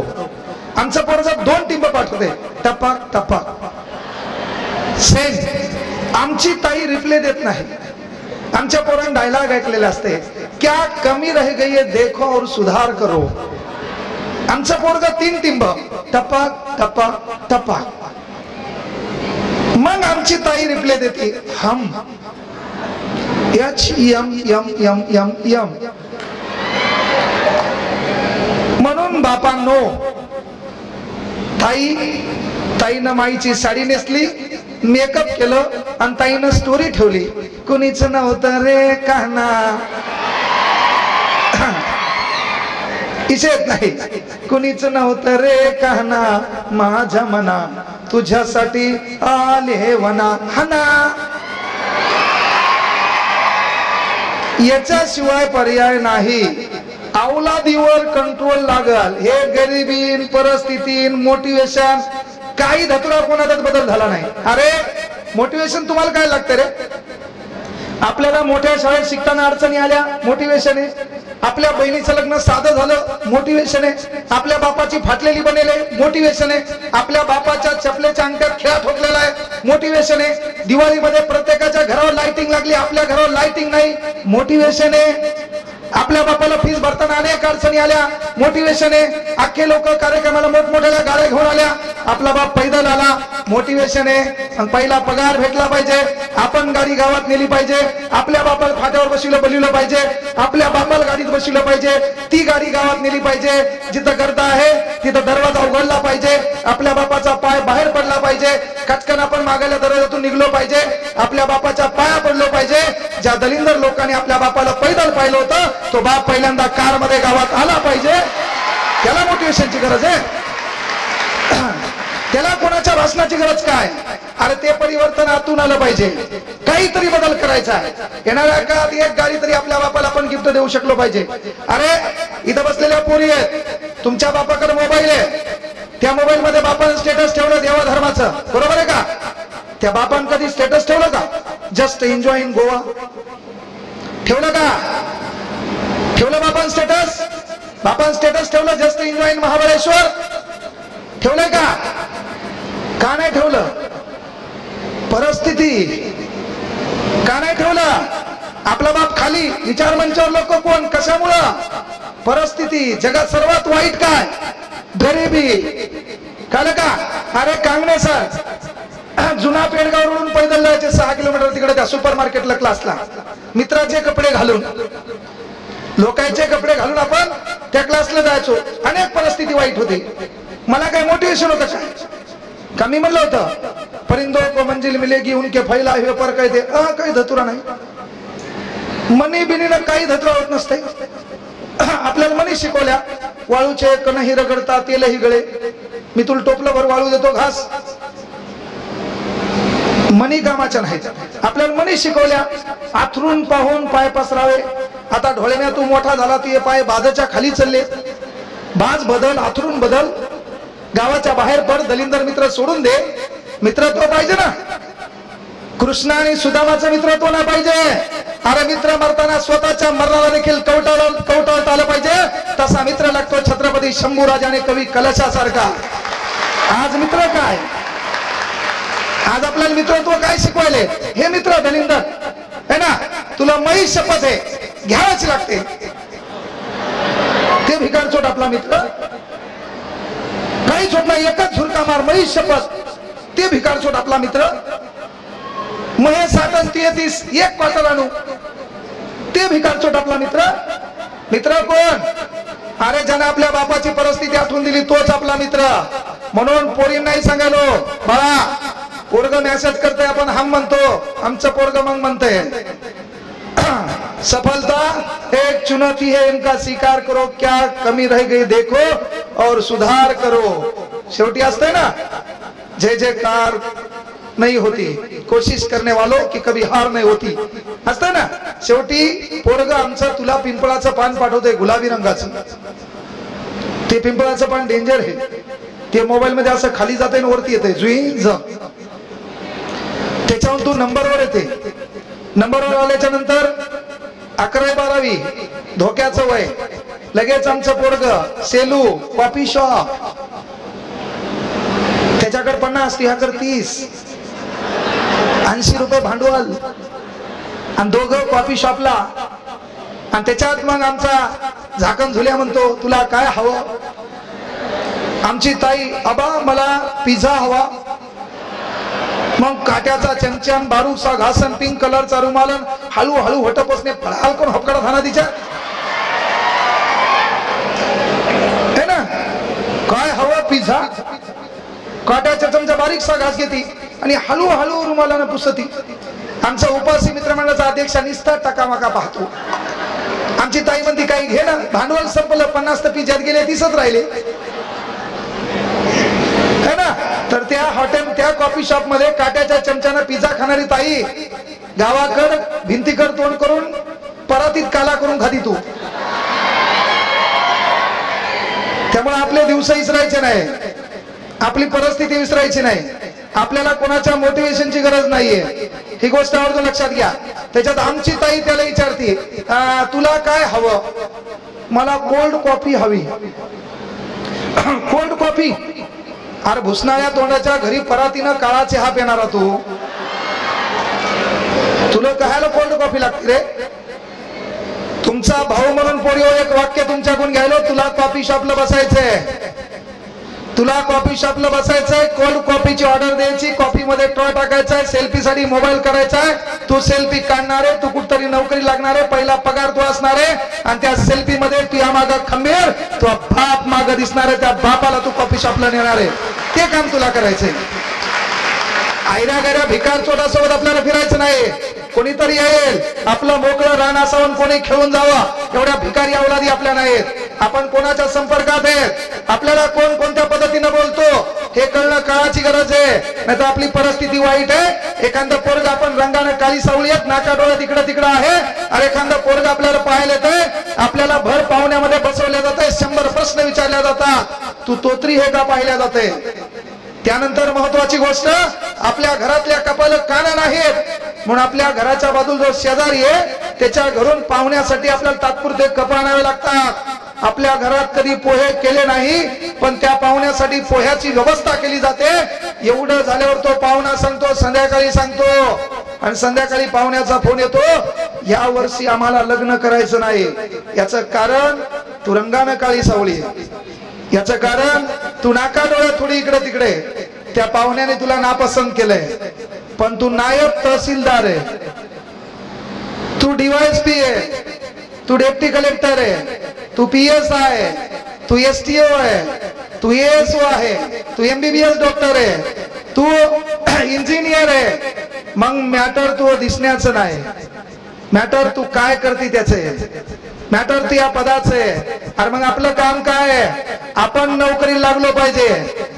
आमचं पोरग 2 टिंब पाठवते टपक टपक सेंड। आमची ताई रिप्लाय देत नाही। आमच्या पोरांनी डायलॉग ऐकलेले असते, क्या कमी रह गई है देखो और सुधार करो। आमचं पोरग 3 टिंब टपक टपक टपक। मग आमची ताई रिप्लाय देते हम HMM। म्हणून बापांनो, ताई ताईनं माईची साडी नेसली, मेकअप केलं आणि ताईनं स्टोरी ठेवली, कुणीच नव्हतं रे काना. इशेत नाही, कुणीच नव्हतं रे काना माझ्या मना, तुझ्यासाठी आले वना. हना याच्याशिवाय पर्याय नाही. औलादीवर कंट्रोल लागल. हे गरिबीन, परिस्थितीन, मोटिवेशन, काही धतुरा कोणाचाच बदल झाला नाही. अरे मोटिवेशन तुम्हाला काय लागतं रे? आपल्याला मोठ्या शाळेत शिकताना अडचणी आल्या, मोटिवेशन आहे. आपल्या बहिणीचं लग्न साधं झालं, मोटिवेशन आहे. आपल्या बापाची फाटलेली बनेले, मोटिवेशन आहे. आपल्या बापाच्या चपलेच्या अंगठ्यात खेळा ठोकलेला आहे, मोटिवेशन आहे. दिवाळीमध्ये प्रत्येकाच्या घरावर लाइटिंग लागली, आपल्या घरावर लाइटिंग नाही, मोटिवेशन आहे. आपल्या बापाला फीस भरताना अनेक अडचणी आल्या, मोटिवेशन आहे. अख्खे लोक कार्यक्रमाला मोठमोठ्या गाड्या घेऊन आल्या, आपला बाप पैदल आला, मोटिवेशन आहे. पहिला पगार भेटला पाहिजे, आपण गाडी गावात नेली पाहिजे, आपल्या बापाला फाट्यावर बसवलं पाहिजे, आपल्या बापाला गाडीत बसवलं पाहिजे, ती गाडी गावात नेली पाहिजे. जिथं गर्दा आहे तिथं दरवाजा उघडला पाहिजे, आपल्या बापाचा पाय बाहेर पडला पाहिजे, कचकन आपण मागायला दरवाजातून निघलो पाहिजे, आपल्या बापाच्या पाया पडलो पाहिजे. ज्या दलिंदर लोकांनी आपल्या बापाला पैदल पाहिलं होतं, तो बाप पहिल्यांदा कार मध्ये गावात आला पाहिजे. त्याला मोटिवेशनची गरज आहे. त्याला कोणाच्या भाषणाची गरज काय? अरे ते परिवर्तन आतून आलं पाहिजे, काहीतरी बदल करायचा आहे. येणाऱ्या काळात एक गाडी तरी आपल्या बापाला आपण गिफ्ट देऊ शकलो पाहिजे. अरे इथं बसलेल्या पोरी आहेत, तुमच्या बापाकडे मोबाईल आहे, त्या मोबाईल मध्ये बापानं स्टेटस ठेवलं देवा धर्माचं, बरोबर आहे का? त्या बापान कधी स्टेटस ठेवलं का? जस्ट एन्जॉय इन गोवा ठेवलं का? ठेवलं बापान स्टेटस? बापान स्टेटस ठेवलं जस्ट एन्जॉय इन महाबळेश्वर? ठेवलंय का? का नाही ठेवलं? परिस्थिती. का नाही ठेवलं? आपला बाप खाली, विचार मंचावर लोक कोण, कशामुळं? परिस्थिती. जगात सर्वात वाईट काय? गरिबी. कळलं का? अरे कांगणे सर जुना पेडगाववरून पैदल जायचे 6 किलोमीटर तिकडे त्या सुपर मार्केटला क्लासला, मित्राचे कपडे घालून, लोकांचे कपडे घालून आपण त्या क्लासला जायचो. अनेक परिस्थिती वाईट होती. मला काय मोटिवेशन होतं का? मी म्हणलं होतं परिंदों को मंजिल मिलेगी उनके फैला हुए पर कहते काही धतुरा नाही. मनी बिनीनं काही धतुरा होत नसते. आपल्याला मनी शिकवल्या, वाळूचे कणही रगडता तेलही गळे, मी तुला टोपलं भर वाळू देतो घास. मनी कामाच्या नाही. आपल्याला मनी शिकवल्या, आथरून पाहून पाय पसरावे. आता ढोळ्याने तू मोठा झाला, तू पाय बाजाच्या खाली चालले, बाज बदल, आथरून बदल, गावाच्या बाहेर पड, दलिंदर मित्र सोडून दे. मित्रत्व पाहिजे ना. कृष्ण आणि सुदामाचं मित्रत्व नाही पाहिजे. अरे मित्र मरताना स्वतःच्या मरणाला देखील कवटाळता आलं पाहिजे. तसा मित्र लागतो छत्रपती शंभूराज आणि कवी कलशासारखा. आज मित्र काय? आज आपल्याला मित्रत्व काय शिकवायले? हे मित्र दलिंदर है ना, तुला मही शपथ आहे, घ्यावच लागते. ते भिकारचोट आपला मित्र, काही छोट नाही, एकच झुरका मार, मही शपथ. ते भिकारचोट आपला मित्र. महे 37 एक क्वार्टर आणू, ते भिकारचोट आपला मित्र. मित्र कोण? अरे ज्याने आपल्या बापाची परिस्थिती आठवून दिली तोच आपला मित्र. म्हणून पोरी नाही सांगायलो, बाळा पोरग मेसेज करते, आपण हम म्हणतो, आमचं पोरग मग म्हणते. सफलता एक चुनौती है, इनका स्वीकार करो, क्या कमी रह गई देखो और सुधार करो. शेवटी असते ना, जय जयकार नहीं होती, कोशिश करने वालों की कभी हार नहीं होती. असते ना. शेवटी पोरग आमचं तुला पिंपळाचं पान पाठवतोय, गुलाबी रंगाचं. ते पिंपळाचं पान डेंजर आहे. ते मोबाईल मध्ये असं खाली जाते आणि वरती येते, जुई ज. त्याच्याहून तू नंबरवर येते. नंबरवर आल्याच्या नंतर 11वी 12वी धोक्याचं वय. लगेच आमचं पोरग सेलू, कॉफी शॉप, त्याच्याकडे 50, तुझ्याकडे 30, 80 रुपये भांडवल, आणि दोघं कॉफी शॉपला. आणि त्याच्यात मग आमचा झाकण झुल्या म्हणतो, तुला काय हवं? आमची ताई, आबा मला पिझ्झा हवा. मग काट्याचा चमच्यान, बारूचा घासन, पिंक कलरचा रुमालन, हळूहळू होटपसने फळाल करून हपकडा थाना तिच्या. है ना, काय हवं? पिझ्झा. काट्याच्या चमचा बारीकसा घास घेती आणि हळूहळू रुमालानं पुसती. आमचा उपासी मित्रमंडळाचा अध्यक्ष निस्ता टकामका पाहतो. आमची ताई म्हणती काही घे ना, भांडवल संपलं, 50 तर पिज्यात गेले, 30च राहिले है ना. तर त्या हॉटेल त्या कॉफी शॉप मध्ये काट्याच्या चमच्यानं पिझ्झा खाणारी ताई गावाकड भिंतीकड तोंड करून परातीत काला करून खाती तू. त्यामुळे आपले दिवस विसरायचे नाही, आपली परिस्थिती विसरायची नाही. आपल्याला कोणाच्या मोटिवेशनची गरज नाहीये, ही गोष्ट आवर्जून लक्षात घ्या. त्याच्यात आमची ताई त्याला विचारते तुला काय हवं? मला कोल्ड कॉफी हवी. Cold coffee? अरे भुसणाऱ्या तोंडाच्या घरी परातीनं काळा चहा पिणारा तू, तुला कहायला कोल्ड कॉफी लागते रे? तुमचा भाऊ म्हणून पोरीवर एक वाक्य तुमच्याकडून घ्यायलो, तुला कॉफी शॉपला बसायचंय, तुला कॉफी शॉपला बसायचंय, कोल्ड कॉफीची ऑर्डर द्यायची, कॉफी मध्ये टॉय टाकायचा आहे, सेल्फी साठी मोबाईल करायचा आहे, तू सेल्फी काढणार आहे, तू कुठतरी नोकरी लागणार आहे, पहिला पगार तू असणार आहे आणि त्या सेल्फी मध्ये तू या माग खंबीर, तू बाप माग दिसणार आहे, त्या बापाला तू कॉफी शॉपला नेणार आहे. ते काम तुला करायचंय. आयऱ्या गैऱ्या भिकार चोटासोबत आपल्याला फिरायचं नाही. कोणीतरी येईल, आपलं मोकळं रान असावं, कोणी खेळून जावं, एवढ्या भिकारी अवलादी आपल्या नाहीत. आपण कोणाच्या संपर्कात आहेत, आपल्याला कोण कोणत्या पद्धतीने बोलतो हे कळणं काळाची गरज आहे. नाही तर आपली परिस्थिती वाईट आहे. एखादं पोरग आपण रंगाने काळी सावळी आहेत, नाका डोळ्यात इकडं तिकडं आहे, अरे एखादं पोरग आपल्याला पाहायला येतंय, आपल्याला भर पाहुण्यामध्ये बसवल्या जात आहे, 100 प्रश्न विचारल्या जातात, तू तोत्री हे का पाहिल्या जाते. त्यानंतर महत्वाची गोष्ट, आपल्या घरातल्या कपाल काना नाहीत म्हणून आपल्या घराच्या बाजूला जो शेजारी आहे त्याच्या घरून पाहुण्यासाठी आपल्याला तात्पुरते कप आणावे लागतात. आपल्या घरात कधी पोहे केले नाही पण त्या पाहुण्यासाठी पोह्याची व्यवस्था केली जाते. एवढं झाल्यावर तो पाहुणा सांगतो, संध्याकाळी सांगतो, आणि संध्याकाळी पाहुण्याचा फोन येतो, या वर्षी आम्हाला लग्न करायचं नाही. याचं कारण तू रंगानं काळी सावळी, याचं कारण तू नाका डोळ्यात थोडी इकडे तिकडे, त्या पाहुण्याने तुला नापसंत केलंय. पण तू नायब तहसीलदार आहे, तू DYSP आहे, तू डेप्टी कलेक्टर आहे, तू PS आहे, तू STO आहे, तू ASO आहे, तू MBBS डॉक्टर आहे, तू इंजिनियर आहे. मग मॅटर तू दिसण्याचं नाही, मॅटर तू काय करते त्याचे, मॅटर तू या पदाचे. अरे मग आपलं काम काय आहे? आपण नोकरीला लागलो पाहिजे,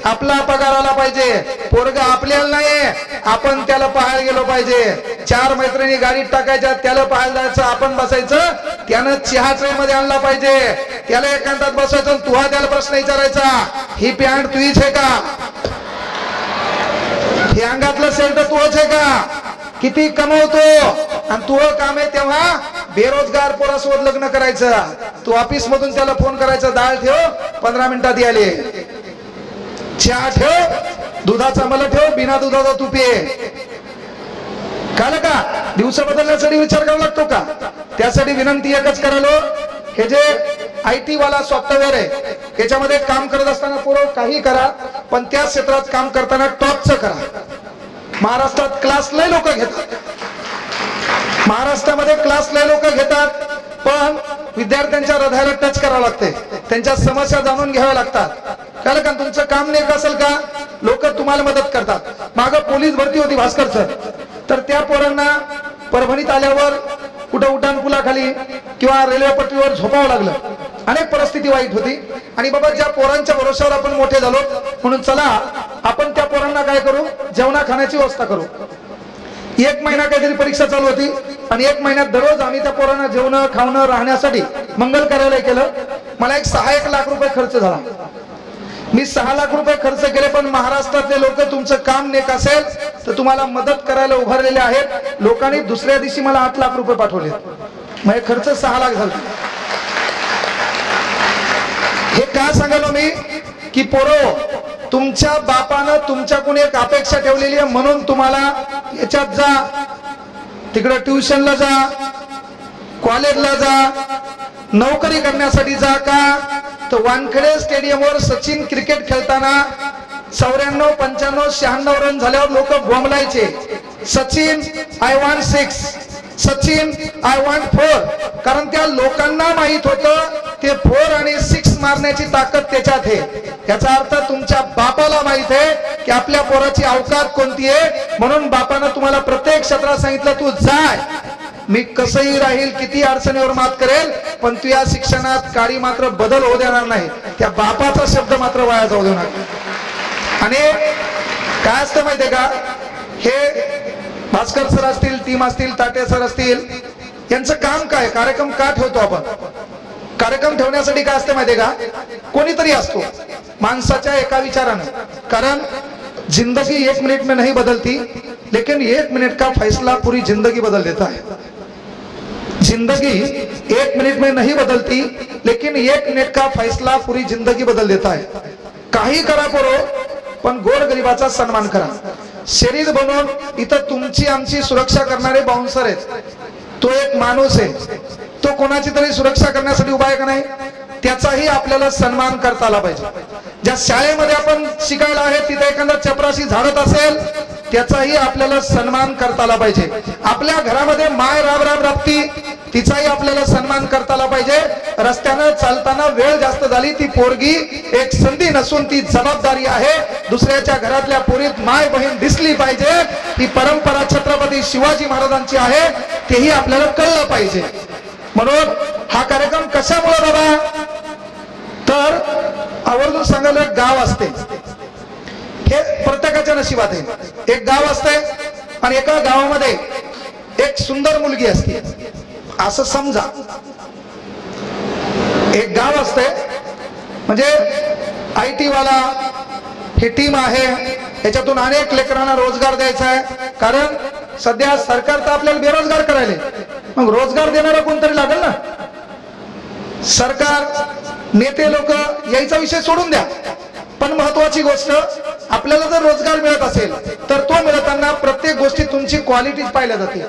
आपला पगार आला पाहिजे. पोरग आपल्याला नाही, आपण त्याला पाहायला गेलो पाहिजे. 4 मैत्रिणी गाडीत टाकायच्या, त्याला पाहायला जायचं, आपण बसायचं, त्यानं चहा ट्रे मध्ये आणला पाहिजे, त्याला एकांतात बसायचं, तुहा त्याला प्रश्न विचारायचा, ही पॅन्ट तुझीच आहे का, हे अंगातलं सेल्ट तूच आहे का, किती कमवतो, आणि तुझं काम आहे तेव्हा बेरोजगार पोरासोबत लग्न करायचं. तू ऑफिस मधून त्याला फोन करायचा, डाळ ठेव 15 मिनिटात याले, चहा ठेव, दुधाचा मला ठेव, बिना दुधाचा तू पे. कळलं का? दिवस बदलण्यासाठी विचार करावा लागतो का? त्यासाठी विनंती एकच करालो, हे जे IT वाला सॉफ्टवेअर आहे याच्यामध्ये काम करत असताना पोरं काही करा, पण त्या क्षेत्रात काम करताना टॉपचं करा. महाराष्ट्रात क्लास लय लोक घेतात, महाराष्ट्रामध्ये क्लास लय लोक घेतात, पण विद्यार्थ्यांच्या हृदयाला टच करावं लागते, त्यांच्या समस्या जाणून घ्याव्या लागतात. कारण का तुमचं काम नाही असेल का, लोक तुम्हाला मदत करतात. मागं पोलीस भरती होती भास्कर सर, तर त्या पोरांना परभणीत आल्यावर कुठं उड्डाणपुलाखाली किंवा रेल्वे पटरीवर झोपावं लागलं, अनेक परिस्थिती वाईट होती. आणि बाबा ज्या पोरांच्या भरोश्यावर आपण मोठे झालो म्हणून चला आपण त्या पोरांना काय करू, जेवणा खाण्याची व्यवस्था करू. 1 महिना काहीतरी परीक्षा चालू होती आणि 1 महिन्यात दररोज आम्ही त्या पोरांना जेवण खावणं राहण्यासाठी मंगल कार्यालय केलं. मला एक 6-1 लाख रुपये खर्च झाला. मी 6 लाख रुपये खर्च केले, पण महाराष्ट्रातले लोक तुमचं काम नेक असेल तर तुम्हाला मदत करायला उभारलेले आहेत. लोकांनी दुसऱ्या दिवशी मला 8 लाख रुपये पाठवले, मग खर्च 6 लाख झाला. हे का सांगालो मी की पोरो, तुमच्या बापानं तुमच्याकडून एक अपेक्षा ठेवलेली आहे म्हणून तुम्हाला याच्यात जा, तिकडे ट्युशनला जा, कॉलेजला जा, नोकरी करण्यासाठी जा. का तर वानखेडे स्टेडियमवर सचिन क्रिकेट खेळताना 94, 95, 96 रन झाल्यावर लोक बोंबलायचे, Sachin I want 6, Sachin I want 4. कारण त्या लोकांना माहित होतं ते 4 आणि 6 मारण्याची ताकद त्याच्यात आहे। याचा अर्थ तुमच्या बापाला माहित आहे की आपल्या पोराची अवकात कोणती आहे, म्हणून बापानं तुम्हाला प्रत्येक क्षेत्रात सांगितलं तू जाय, मी कसंही राहील, किती अडचणीवर मात करेल, पण तू या शिक्षणात काळी मात्र बदल होऊ देणार नाही। त्या बापाचा शब्द मात्र वाया जाऊ देऊ नका। आणि काय असतं माहितीये का, हे भास्कर सर असतील, टीम असतील, ताटे सर असतील, यांचं काम काय, कार्यक्रम का ठेवतो आपण? कार्यक्रम ठेवण्यासाठी काय असते माहितीये का, कोणीतरी असतो माणसाच्या एका विचारानं, कारण जिंदगी 1 मिनट में नहीं बदलती, लेकिन 1 मिनट का फैसला पूरी जिंदगी बदल देता है। जिंदगी 1 मिनट में नहीं बदलती, लेकिन 1 मिनट का फैसला पूरी जिंदगी बदल देता है। काही करा करो, पण गोरगरिबाचा सन्मान करा। शरीर बनवून इथं तुमची आमची सुरक्षा करणारे बाउन्सर आहेत, तो एक माणूस आहे, तो कोणाची तरी सुरक्षा करण्यासाठी उभा आहे का नाही, त्याचाही आपल्याला सन्मान करता आला पाहिजे। ज्या शाळेमध्ये आपण शिकायला आहे तिथे एखादा चपराशी झाडत असेल, त्याचाही आपल्याला सन्मान करता आला पाहिजे। आपल्या घरामध्ये माय राब राब राबती, तिचाही आपल्याला सन्मान करता आला पाहिजे। रस्त्यानं चालताना वेळ जास्त झाली, ती पोरगी एक संधी नसून ती जबाबदारी आहे। दुसऱ्याच्या घरातल्या पोरीत माय बहीण दिसली पाहिजे, ही परंपरा छत्रपती शिवाजी महाराजांची आहे, तेही आपल्याला कळलं पाहिजे। म्हणून हा कार्यक्रम कशामुळे बाबा, तर आवर्जून सांगायला एक गाव असते, हे प्रत्येकाच्या नशिबात आहे। एक गाव असते आणि एका गावामध्ये एक सुंदर मुलगी असते, असं समजा। एक गाव असते म्हणजे IT वाला ही टीम आहे, याच्यातून अनेक लेकरांना रोजगार द्यायचा आहे, कारण सध्या सरकार तर आपल्याला बेरोजगार करायले, मग रोजगार देणारा कोणतरी लागेल ना। सरकार, नेते लोक यायचा विषय सोडून द्या, पण महत्वाची गोष्ट, आपल्याला जर रोजगार मिळत असेल तर तो मिळताना प्रत्येक गोष्टी तुमची क्वालिटी पाहिल्या जाते।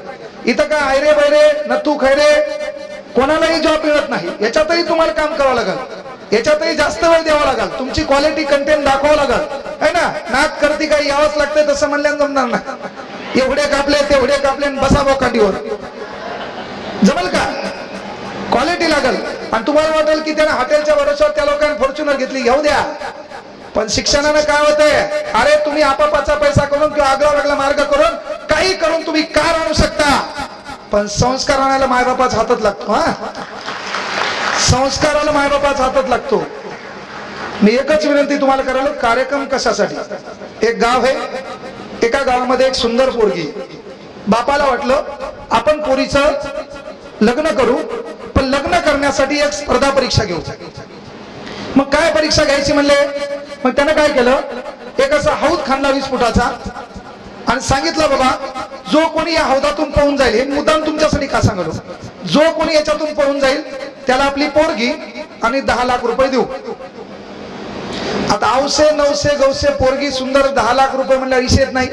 इथं काय आयरे बैरे नतू खैरे कोणालाही जॉब मिळत नाही, याच्यातही तुम्हाला काम करावं लागेल, याच्यातही जास्त वेळ द्यावा लागेल, तुमची क्वालिटी कंटेंट दाखवावं लागेल, है ना। नाक करती काही यावंच लागतंय, तसं म्हणल्यानं जमणार नाही। एवढे कापले तेवढे कापले बसा बोकांडीवर, जमल का? क्वालिटी लागल। आणि तुम्हाला वाटेल की त्याने हॉटेलच्या भरोश्यावर त्या लोकांनी फॉर्च्युनर घेतली, घेऊ द्या, पण शिक्षणानं काय होतंय, अरे तुम्ही आपापाचा पैसा करून किंवा आगळा वेगळा मार्ग करून काही करून तुम्ही कार आणू शकता, पण संस्कार आणायला मायबापाच हातात लागतो। हा, संस्काराला मायबापाच हातात लागतो। मी एकच विनंती तुम्हाला करायला, कार्यक्रम कशासाठी, एक गाव आहे, एका गावामध्ये एक सुंदर पोरगी, बापाला वाटलं आपण पोरीचं लग्न करू, पण लग्न करण्यासाठी एक स्पर्धा परीक्षा घेऊ। मग काय परीक्षा घ्यायची म्हणले, मग त्याने काय केलं, एक असा हौद खाणला 20 फुटाचा आणि सांगितलं बाबा जो कोणी या हौदातून पळून जाईल, हे मुद्दाम तुमच्यासाठी का सांगलो, जो कोणी याच्यातून पळून जाईल त्याला आपली पोरगी आणि 10 लाख रुपये देऊ। आता 800 900 गौसे पोरगी सुंदर, 10 लाख रुपये म्हणल्या विषयच नाही।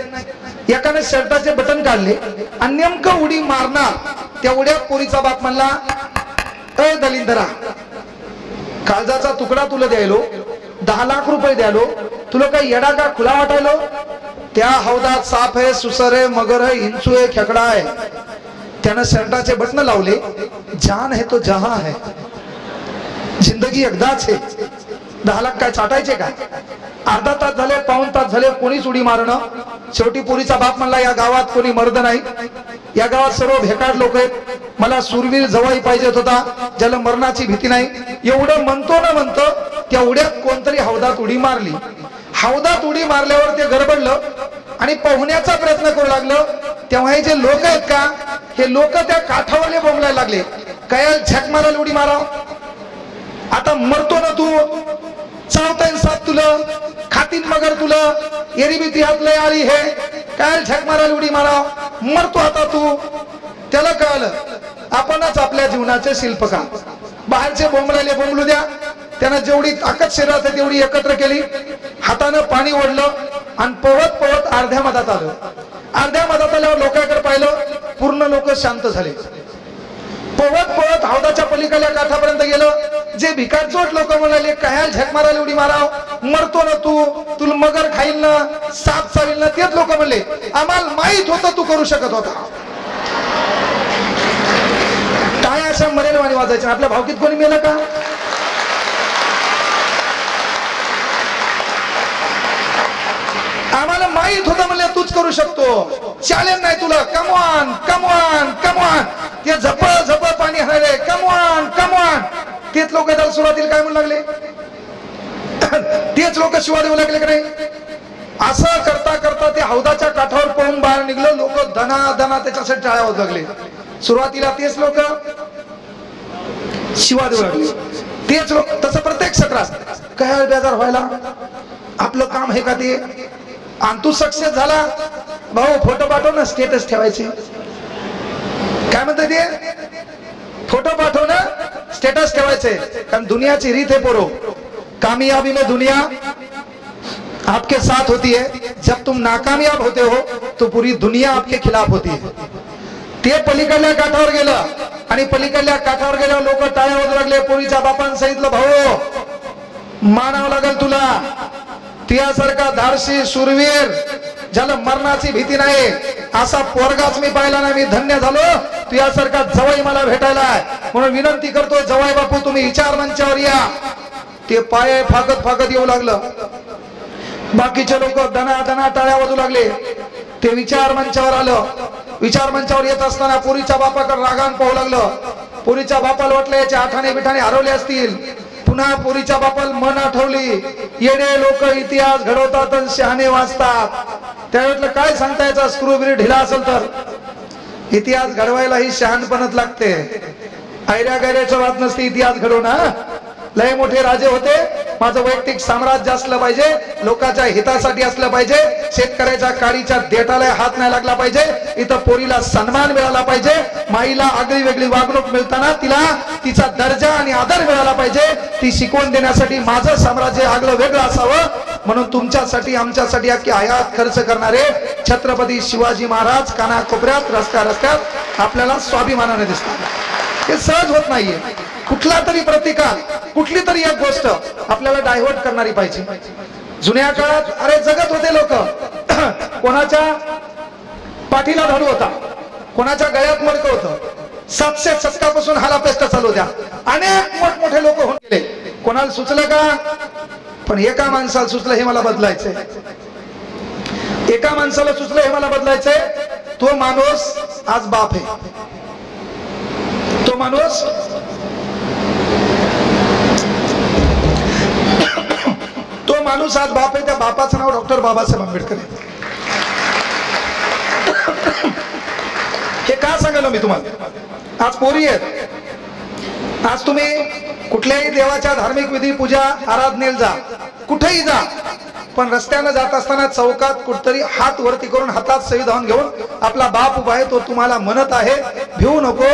एकाने शर्टाचे बटन काढले आणि नेमकं उडी मारणार तेवढ्या पोरीचा बाप म्हणला, ए दलिंदरा, काळजाचा तुकडा तुला द्यायलो, 10 लाख रुपये द्यालो, तुला काही येडा का खुला वाटायलो? त्या हौदात साप आहे, सुसर आहे, मगर आहे, हिंचू आहे, खेकडा आहे। त्यानं शर्टाचे बटन लावले, जान है तो जहां है, जिंदगी एकदाच आहे, 10 लाख काय चाटायचे का? अर्धा तास झाले, पाऊण तास झाले, कोणीच उडी मारणं। शेवटी पोरीचा बाप म्हणला, या गावात कोणी मर्द नाही, या गावात सर्व भेकाड लोक आहेत, मला सुरवीर जवाई पाहिजेत होता, ज्याला मरणाची भीती नाही। एवढं म्हणतो ना म्हणतो तेवढ्यात कोणतरी हौदात उडी मारली। हौदात उडी मारल्यावर ते गडबडलं आणि पोहण्याचा प्रयत्न करू लागलं, तेव्हा हे जे लोक आहेत का, हे लोक त्या काठावरले बोंबलायला लागले, काय झक मारायला उडी माराव, आता मरतो ना तू, चावताय साप तुला, खातीन मगर तुला, एरीबीती हात लय आली, हे काय झक मारायला उडी माराव, मरतो आता तू। त्याला कळलं आपणच आपल्या जीवनाचे शिल्पकार, बाहेरचे बोंबलायले बोंबलू द्या। त्यानं जेवढी ताकद शरीरात आहे तेवढी एकत्र केली, हातानं पाणी ओढलं आणि पवत पवत अर्ध्या मधात आलं। अर्ध्या मधात आल्यावर लोकांकडे पाहिलं, पूर्ण लोक शांत झाले। पवत पवत हौदाच्या पलीकडल्या काठापर्यंत गेलं, जे भिकारचोट लोक म्हणाले, काय झक मारायला उडी माराव, मरतो ना तू, तुला मगर खाईल ना, साप चावील ना, तेच लोक म्हणले, आम्हाला माहित होतं तू करू शकत होता। काय अशा मरेलवाणी वाजायच्या, आपल्या भावकीत कोणी मेलं का? आम्हाला माहित होतं म्हणले तूच करू शकतो, चॅलेंज नाही तुला, कमॉन कमॉन कमॉन. ते झप झप पाणी हरले, कमॉन कमॉन. तेच लोक त्याला सुरुवातीला काय म्हणू लागले, तेच लोक शिवा देऊ लागले की नाही. असं करता करता ते हौदाच्या काठावर पळून बाहेर निघलं. लोक दना दना त्याच्यासाठी टाळ्या वाजवू लागले. सुरुवातीला तेच लोक शिवा देऊ लागले, तेच लोक. तसं प्रत्येक सत्रात काय बेजार व्हायला, आपलं काम आहे का ते. आणि तू सक्सेस झाला भाऊ, फोटो पाठव ना, स्टेटस ठेवायचे. काय म्हणते ते, फोटो पाठव ना, स्टेटस ठेवायचे. कारण दुनियाची रीत है पोरो, कामयाबी में दुनिया आपके साथ होती है, जब तुम नाकामयाब होते हो तो पूरी दुनिया आपके खिलाफ होती है. ते पलीकडल्या काठावर गेलं आणि पलीकडल्या काठावर गेल्यावर लोक टाळ्या वाजवू लागले. पोरीच्या बापानं सांगितलं, भाऊ मानावं लागेल तुला, तुझ्यासारखा धाडसी शूरवीर ज्याला मरणाची भीती नाही असा पोरगाच मी पाहिला नाही. मी धन्य झालो, तुझ्यासारखा जवाई मला भेटायला आहे. म्हणून विनंती करतो, जवाई बापू तुम्ही विचार मंचावर या. ते पाय फाकत फाकत येऊ लागलं. बाकीचे लोक दना दना टाळ्या वाजू लागले. ते विचार मंचावर आलं. विचार मंचावर येत असताना पोरीच्या बापाकडे रागान पाहू लागलं. पोरीच्या बापाला वाटलं याचे आठाणे बिठाणे हरवले असतील. पुन्हा पोरीच्या बापाला मन आठवली. येडे लोक इतिहास घडवतात आणि शहाणे वाचतात. त्यावेळेला काय सांगता याचा स्क्रू बिरी ढिला असेल तर इतिहास घडवायला ही शहाणपणच लागते. ऐऱ्या गैऱ्याच्या वाद नसते इतिहास घडवणं. लय मोठे राजे होते, माझं वैयक्तिक साम्राज्य असलं पाहिजे, लोकांच्या हितासाठी असलं पाहिजे, शेतकऱ्याच्या काडीच्या देठाला हात नाही लागला पाहिजे, इथं पोरीला सन्मान मिळाला पाहिजे, माईला आगळी वेगळी वागणूक मिळताना तिला तिचा दर्जा आणि आदर मिळाला पाहिजे. ती शिकवून देण्यासाठी माझं साम्राज्य आगळं वेगळं असावं. म्हणून तुमच्यासाठी आमच्यासाठी अख्खी आयात खर्च करणारे छत्रपती शिवाजी महाराज कानाकोपऱ्यात रस्त्या रस्त्यात आपल्याला स्वाभिमानाने दिसतात. हे सहज होत नाहीये. कुठला तरी प्रतिकार, कुठली तरी एक गोष्ट आपल्याला डायव्हर्ट करणारी पाहिजे. जुन्या काळात अरे जगत होते लोक, कोणाच्या पाठीला धाडू होता, कोणाच्या गळ्यात मडकं होतं. 700 शतकापासून हालापेष्ट चालू होत्या. अनेक मोठमोठे लोक होऊन गेले. कोणाला सुचलं का, पण एका माणसाला सुचलं हे मला बदलायचंय. एका माणसाला सुचलं हे मला बदलायचंय. तो माणूस आज बाप आहे. तो माणूस आज बाप आहे. त्या बापाचं नाव डॉक्टर बाबासाहेब आंबेडकर आहे. हे का सांगायला मी तुम्हाला, आज पोरी आहेत. आज तुम्ही कुठल्याही देवाच्या धार्मिक विधी पूजा आराधनेला जा, कुठेही जा, पण रस्त्याने जात असताना चौकात कुठतरी हात वरती करून हातात संविधान घेऊन आपला बाप उभा आहे, तो तुम्हाला म्हणत आहे भिवू नको,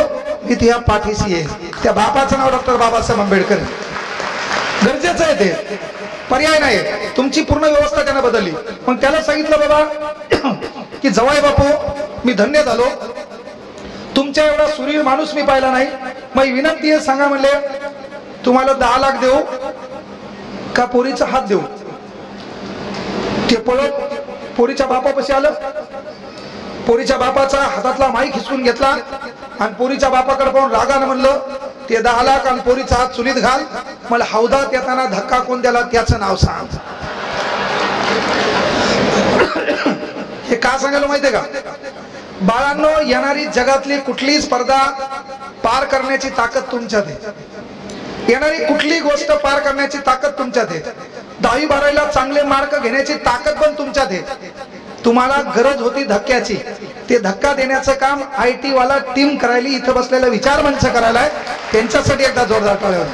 मी तुझ्या पाठीशी आहे. त्या बापाचं नाव डॉक्टर बाबासाहेब आंबेडकर. गरजेचं आहे ते, पर्याय नाही. तुमची पूर्ण व्यवस्था त्याने बदलली. पण त्याला सांगितलं बाबा की जवाई बापू मी धन्य झालो, तुमच्या एवढा सुरील माणूस मी पाहिला नाही. मग विनंती आहे, सांगा म्हणले तुम्हाला 10 लाख देऊ का पोरीचा हात देऊ. ते पळत पोरीच्या बापापाशी आलं. पोरीच्या बापाचा हातातला माईक हिसकून घेतला आणि पोरीच्या बापाकडे पाहून रागानं म्हणलं ते 10 लाख आणि पोरीचा हात चुलीत घाल. मला हौदात येताना धक्का कोण द्याला त्याचं नाव सांग. हे का सांगायला माहितीये का, बाळांनो येणारी जगातली कुठली स्पर्धा पार करण्याची ताकद तुमच्यात आहे. येणारी कुठली गोष्ट पार करण्याची ताकद तुमच्यात आहे. 10वी 12वीला चांगले मार्क घेण्याची ताकद पण तुमच्यात आहे. तुम्हाला गरज होती धक्क्याची, ते धक्का देण्याचं काम IT वाला टीम करायला, इथं बसलेला विचार मंच करायला आहे. त्यांच्यासाठी एकदा जोरदार टाळ्या.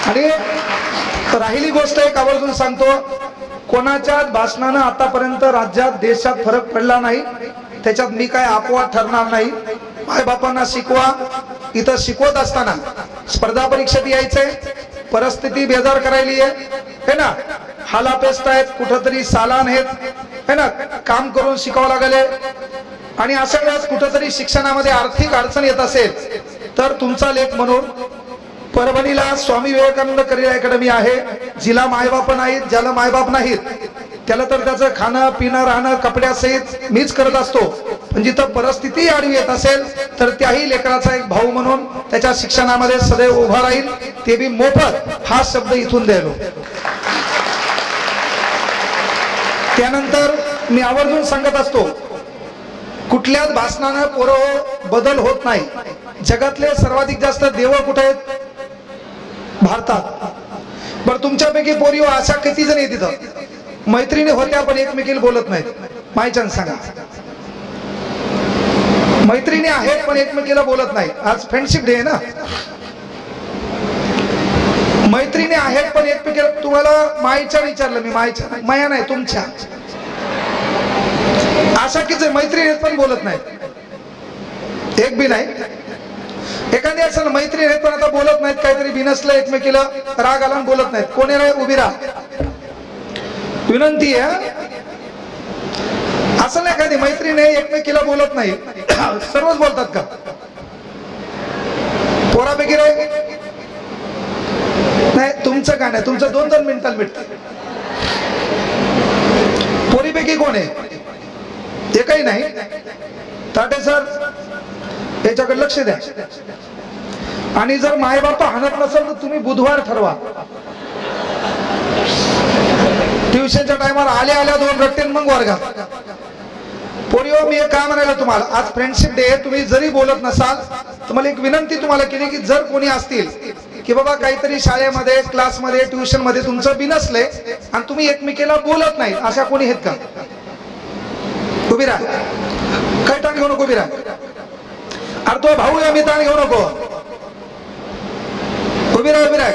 आणि राहिली गोष्ट एक आवर्जून सांगतो, कोणाच्या भाषणानं आतापर्यंत राज्यात देशात फरक पडला नाही. त्याच्यात मी काय अपवाद ठरणार नाही. मायबापांना शिकवा. इथं शिकवत असताना स्पर्धा परीक्षेत यायचंय, परिस्थिती बेजार करायली आहे ना, हालापेस्ट आहेत, कुठंतरी सालान आहेत है ना, काम करून शिकावं लागले. आणि अशा वेळेस कुठंतरी शिक्षणामध्ये आर्थिक अडचण येत असेल तर तुमचा लेख म्हणून परभणीला स्वामी विवेकानंद करिअर अकॅडमी आहे. जिला मायबाप नाहीत, ज्याला मायबाप नाहीत त्याला तर त्याचं खाणं पिणं राहणं कपड्यासहित मीच करत असतो. पण जिथं परिस्थिती आडवी येत असेल तर त्याही लेकराचा एक भाऊ म्हणून त्याच्या शिक्षणामध्ये सदैव उभा राहील, ते बी मोफत. हा शब्द इथून द्यायलो. त्यानंतर मी आवर्जून सांगत असतो, कुठल्याच भाषणानं पोरं बदल होत नाही. जगातले सर्वाधिक जास्त देव कुठे आहेत? भारतात. बरं, तुमच्यापैकी पोरी अशा किती जण आहेत तिथं मैत्रिणी होत्या पण एकमेकीला बोलत नाहीत? मायच्यान सांगा. मैत्रिणी आहेत पण एकमेकीला बोलत नाही. आज फ्रेंडशिप डे आहे ना. मैत्रिणी आहेत पण एकमेकीला, तुम्हाला मायच्या विचारलं मी, मायच्या माया नाही तुमच्या, अशा किती मैत्रिणी आहेत पण बोलत नाहीत? एक बी नाही. एखादी असं मैत्रीण आहेत पण आता बोलत नाहीत, काहीतरी बिनसलं, एकमेकीला राग आला बोलत नाहीत. कोणी रे उभी राहा, विनंती आहे. असं नाही एखादी मैत्रीण आहे एकमेकीला बोलत नाही, सर्वच बोलतात का? पोरापैकी रे नाही, तुमचं काय नाही, तुमचं 2-2 मिनिटाला मिळतं. पोरीपैकी कोण आहे? एकही नाही. ताटे सर याच्याकडे लक्ष द्या. आणि जर मायबाप हाणत नसेल तर तुम्ही बुधवार ठरवा. ट्युशनच्या टायमाला आल्या 2 रट्टे मग वर्गात. पोरिओ, मी एक काय म्हणायला तुम्हाला, आज फ्रेंडशिप डे, तुम्ही जरी बोलत नसाल तर मला एक विनंती तुम्हाला केली की जर कोणी असतील की बाबा काहीतरी शाळेमध्ये, क्लासमध्ये, ट्युशन मध्ये तुमचं बिनसले आणि तुम्ही एकमेकीला बोलत नाही, अशा कोणी आहेत का? उभी राहा, काही ताण घेऊ नको, उभी राहा. अरे तो भाऊ आहे, मी ताण घेऊ नको, उभी राहा, उभी राहा.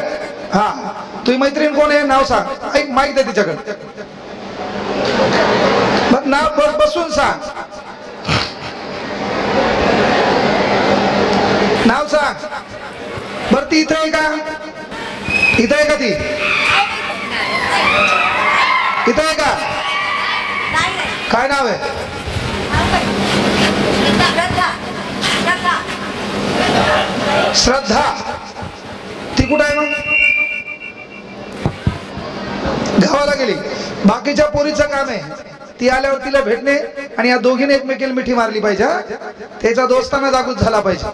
हा, तुझी मैत्रीण कोण आहे? नाव सांग. ऐक, माईक दे तिच्याकडे. नाव बसून सांग, नाव सांग. बर, ती इथं आहे का? इथं आहे का ती? इथं आहे का? काय नाव आहे? श्रद्धा. ती कुठं आहे मग? गावाला गेली. बाकीच्या पोरीचं काम आहे ती आल्यावर तिला भेटणे आणि या दोघीने एकमेकीला मिठी मारली पाहिजे. त्याचा दोस्ताना जागृत झाला पाहिजे.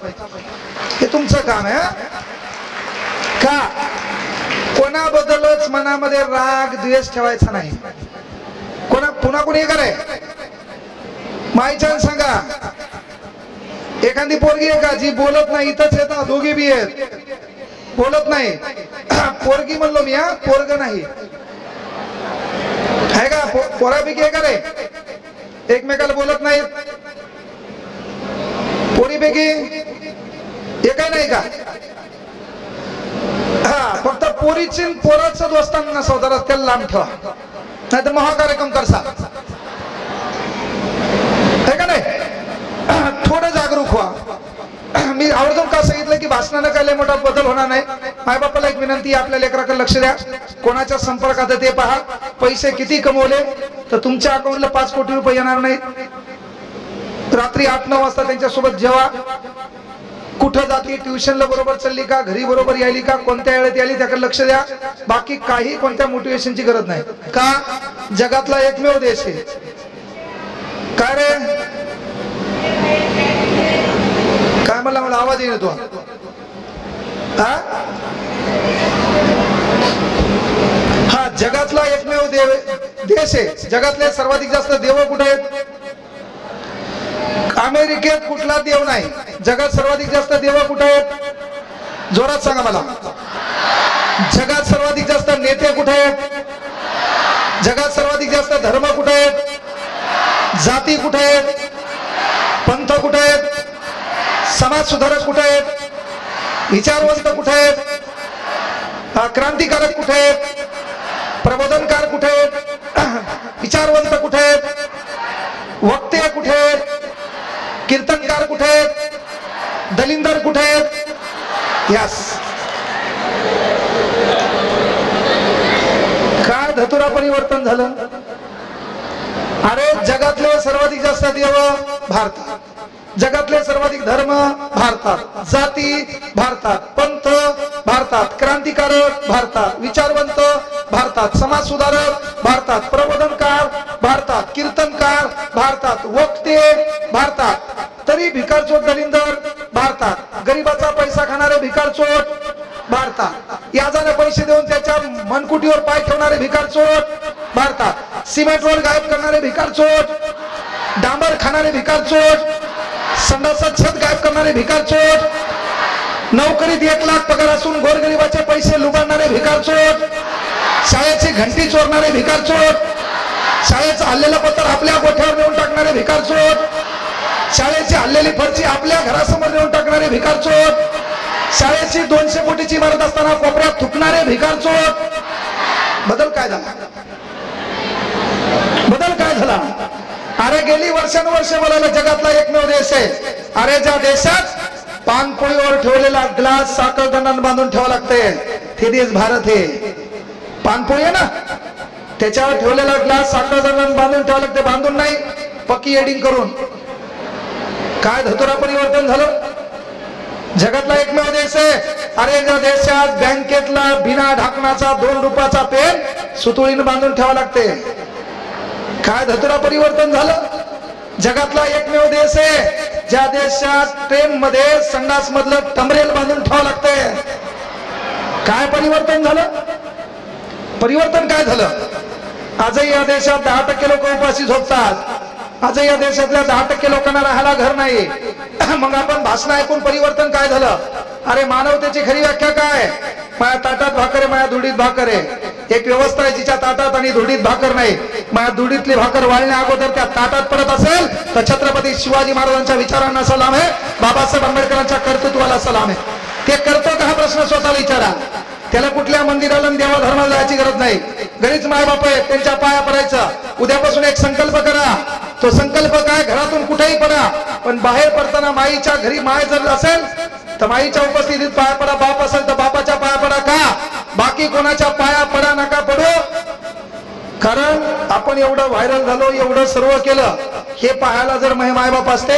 हे तुमचं काम आहे का? कोणाबद्दलच मनामध्ये राग द्वेष ठेवायचा नाही. पुन्हा कोणी हे करे? मायच्यान सांगा, एखादी पोरगी आहे का जी बोलत नाही? इथंच येतात, दोघी बी आहेत, बोलत नाही. पोरगी म्हणलो मी, हा, पोरग नाही आहे का? पोरापैकी आहे का रे? एकमेकाला बोलत नाहीत. पोरीपैकी एकही नाही का? हा, फक्त पोरीची पोराचं दोस्तांना सौदारात त्याला लांब ठेवा, नाही तर महाकार्यक्रम करसा, आहे का नाही? थोडं जागरूक व्हा. मी आवर्जून का सांगितलं की भाषणानं काय लय मोठा बदल होणार नाही. मायबापाला एक विनंती, आपल्या लेकराकडे लक्ष द्या. कोणाच्या संपर्कात ते पहा. पैसे किती कमवले तर तुमच्या अकाउंटला 5 कोटी रुपये येणार नाहीत. रात्री 8-9 वाजता त्यांच्यासोबत जेवा. कुठं जाती, ट्युशनला बरोबर चालली का, घरी बरोबर यायली का, कोणत्या वेळेत यायली त्याकडे लक्ष द्या. बाकी काही कोणत्या मोटिवेशनची गरज नाही. का? जगातला एकमेव देश आहे. काय रे? काय म्हणला? मला आवाज येईल तो. हा, जगातला एकमेव देश आहे. जगातले सर्वाधिक जास्त देव कुठे आहेत? अमेरिकेत कुठला देव नाही. जगात सर्वाधिक जास्त देव कुठे आहेत? जोरात सांगा मला. जगात सर्वाधिक जास्त नेते कुठे आहेत? जगात सर्वाधिक जास्त धर्म कुठे आहेत? जाती कुठे आहेत? पंथ कुठे आहेत? समाज सुधारक कुठे आहेत? विचारवंत कुठे आहेत? क्रांतिकारक कुठे आहेत? प्रबोधनकार कुठे आहेत? विचारवंत कुठे आहेत? वक्ते कुठे आहेत? कीर्तनकार कुठे आहेत? दलिंदर कुठे आहेत? यस. काय धतुरा परिवर्तन झालं? अरे, जगातले सर्वाधिक जास्त देव भारतात, जगातले सर्वाधिक धर्म भारतात, जाती भारतात, पंथ भारतात, क्रांतिकारक भारतात, विचारवंत भारतात, समाज सुधारक भारतात, प्रबोधनकार भारतात, कीर्तनकार भारतात, वक्ते भारतात. तरी भिकारचोट दलिंदर भारतात, गरीबाचा पैसा खाणारे भिकारचोट भारतात, याजाने पैसे देऊन त्याच्या मनकुटीवर पाय ठेवणारे भिकारचोट भारतात सिमेंट रोड गायब करणारे भिकारचोट, डांबर खाणारे भिकारचोट, संडासात छत गायब करणारे भिकारचोट, नोकरीत 1 लाख पगार असून गोरगरिबाचे पैसे लुबाडणारे भिकारचोट, शाळेची घंटी चोरणारे भिकारचोट, शाळेचं हल्लेलं पत्र आपल्या गोठ्यावर नेऊन टाकणारे भिकारचोट, शाळेची हल्लेली फरची आपल्या घरासमोर नेऊन टाकणारे भिकारचोट, शाळेची 200 कोटीची इमारत असताना कोपऱ्यात थुकणारे भिकारचोट. बदल काय झाला? बदल काय झाला? अरे गेली वर्षानुवर्ष बोलायला जगातला एकमेव देश आहे, अरे ज्या देशात पानपोळीवर ठेवलेला ग्लास साखर दंडाने बांधून ठेवावं लागते, ते देश भारत आहे. पानपोळी आहे ना, त्याच्यावर ठेवलेला ग्लास साखर दंडाने बांधून ठेवावं लागते, बांधून नाही, पक्की एडिंग करून. काय धतुरा परिवर्तन झालं? जगातला एकमेव देश आहे, अरे ज्या देशात बँकेतला बिना ढाकणाचा 2 रुपयाचा पेन सुतुळीने बांधून ठेवावं लागते. काय धतुरा परिवर्तन झालं? जगातला एकमेव देश आहे ज्या देशात ट्रेन मध्ये संडास मधलं टमरेल बांधून ठेवावं लागते. काय परिवर्तन झालं? परिवर्तन काय झालं? आजही या देशात 10% लोक उपाशी झोपतात, आजही या देशातल्या 10% लोकांना राहायला घर नाही. मग आपण भाषण ऐकून परिवर्तन काय झालं? अरे मानवतेची खरी व्याख्या काय? माझ्या ताटात भाकर आहे, माझ्या धुडीत भाकर आहे. एक व्यवस्था आहे जिच्या ताटात आणि धुडीत भाकर नाही. माझ्या धुडीतली भाकर वाळण्या अगोदर त्या ताटात पडत असेल तर छत्रपती शिवाजी महाराजांच्या विचारांना सलाम आहे, बाबासाहेब आंबेडकरांच्या कर्तृत्वाला सलाम आहे. ते करतो का हा प्रश्न स्वतःला विचारा. त्याला कुठल्या मंदिराला देवा धर्माला जायची गरज नाही. घरीच मायबाप आहे, त्यांच्या पाया पडायचं. उद्यापासून एक संकल्प करा. तो संकल्प काय? घरातून कुठेही पडा, पण बाहेर पडताना माईच्या घरी माय जर असेल तर माईच्या उपस्थितीत पाया पडा. बाप असेल तर बापाच्या पाया पडा. का? बाकी कोणाच्या पाया पडा नका पडू. कारण आपण एवढं व्हायरल झालो, एवढं सर्व केलं, हे पाहायला जर मायबाप असते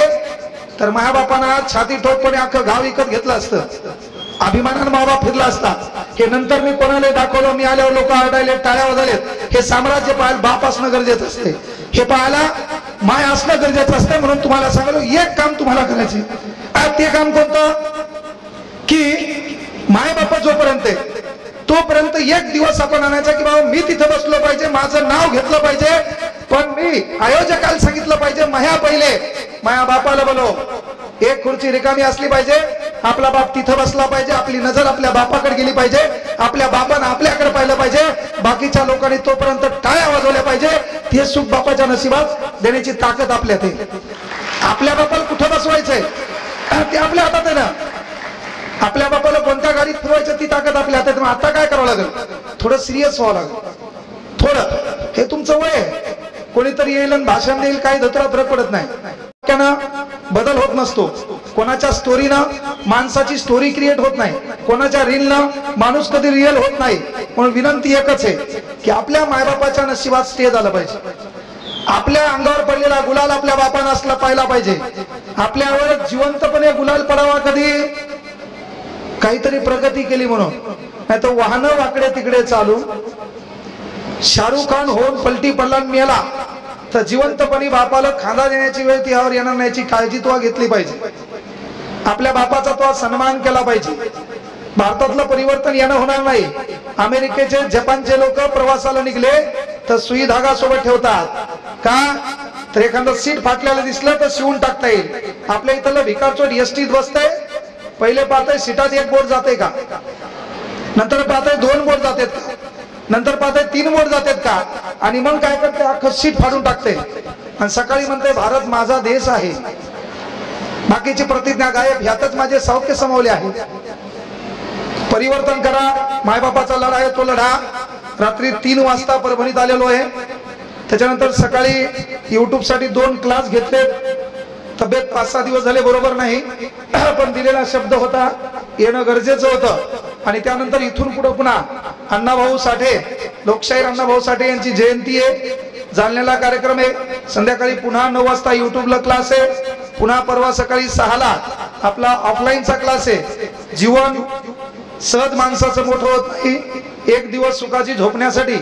तर मायबापांना छाती ठोकपणे अख्खं गाव विकत घेतलं असतं, अभिमानानं मायबाप फिरला असता. हे नंतर मी कोणाला दाखवलं, मी आल्यावर लोक आरडायले, टाळ्या वाजवलेत. हे साम्राज्य पाहायला बाप असणं गरजेचं असते, हे पाहायला माय असणं गरजेचं असते. म्हणून तुम्हाला सांगलो, एक काम तुम्हाला करायचे. ते काम कोणतं? की माय बाप जोपर्यंत तोपर्यंत एक दिवस आपण आणायचा की बाबा मी तिथं बसलो पाहिजे, माझं नाव घेतलं पाहिजे, पण मी आयोजकाला सांगितलं पाहिजे माया पहिले माया बापाला बोलव. एक खुर्ची रिकामी असली पाहिजे, आपला बाप तिथं बसला पाहिजे, आपली नजर आपल्या बापाकडे गेली पाहिजे, आपल्या बापानं आपल्याकडे पाहिलं पाहिजे, बाकीच्या लोकांनी तोपर्यंत टाळ्या वाजवल्या पाहिजे. ते सुख बापाच्या नशिबात देण्याची ताकद आपल्यात आहे. आपल्या बापाला कुठं बसवायचंय ते आपल्या हातात आहे ना. आपल्या बापाला कोणत्या गाडीत फिरवायचं ती ताकद आपल्या हातात. मग आता काय करावं लागेल? थोडं सिरियस व्हावं लागेल. थोडं हे तुमचं वय आहे, कोणीतरी येईल आणि भाषण देईल, काही धतुरा फरक पडत नाही. बदल होत नसतो. कोणाच्या स्टोरीनं माणसाची स्टोरी क्रिएट होत नाही, कोणाच्या रीलनं माणूस कधी रिअल होत नाही. म्हणून विनंती एकच आहे की आपल्या मायबापाच्या नशिबात स्टे झालं पाहिजे. आपल्या अंगावर पडलेला गुलाल आपल्या बापानं असला पाहिला पाहिजे. आपल्यावर जिवंतपणे गुलाल पडावा कधी? काहीतरी प्रगती केली म्हणून. नाही तर वाहनं वाकडे तिकडे चालू, शाहरुख खान होऊन पलटी पडला मेला तर जिवंतपणी बापाला खांदा देण्याची वेळ त्यावर येणार नाही, काळजी तो घेतली पाहिजे. आपल्या बापाचा तो सन्मान केला पाहिजे. भारतातलं परिवर्तन येणं होणार नाही. अमेरिकेचे जपानचे लोक प्रवासाला निघले तर सुई धागा सोबत ठेवतात. का? तर एखादं सीट फाटल्याला दिसलं तर शिवून टाकता येईल. आपल्या इथलं भिकारचोट एसटीत बसतंय, पहिले पाहताय सीटात 1 बोर्ड जाते का, नंतर पाहताय 2 बोर्ड जातात का, नंतर पाहताय 3 बोर्ड जातात का, आणि मग काय करते? अख्खं सीट फाडून टाकते आणि सकाळी म्हणते भारत माझा देश आहे. बाकीची प्रतिज्ञा गायब. ह्यातच माझे सौख्य समवले आहे. परिवर्तन करा. मायबापाचा लढा आहे तो लढा. रात्री 3 वाजता परभणीत आलेलो आहे. त्याच्यानंतर सकाळी युट्यूब साठी 2 क्लास घेतले. तब्येत 5-6 दिवस झाले बरोबर नाही, पण दिलेला शब्द होता, येणं गरजेचं होतं. आणि त्यानंतर इथून पुढे पुन्हा अण्णाभाऊ साठे, लोकशाहीर अण्णाभाऊ साठे यांची जयंती आहे. जालन्याला कार्यक्रम आहे. संध्याकाळी पुन्हा 9 वाजता युट्यूबला क्लास आहे. पुन्हा परवा सकाळी 6ला आपला ऑफलाईनचा क्लास आहे. जीवन सहज माणसाचं मोठं होत नाही. एक दिवस सुखाची झोपण्यासाठी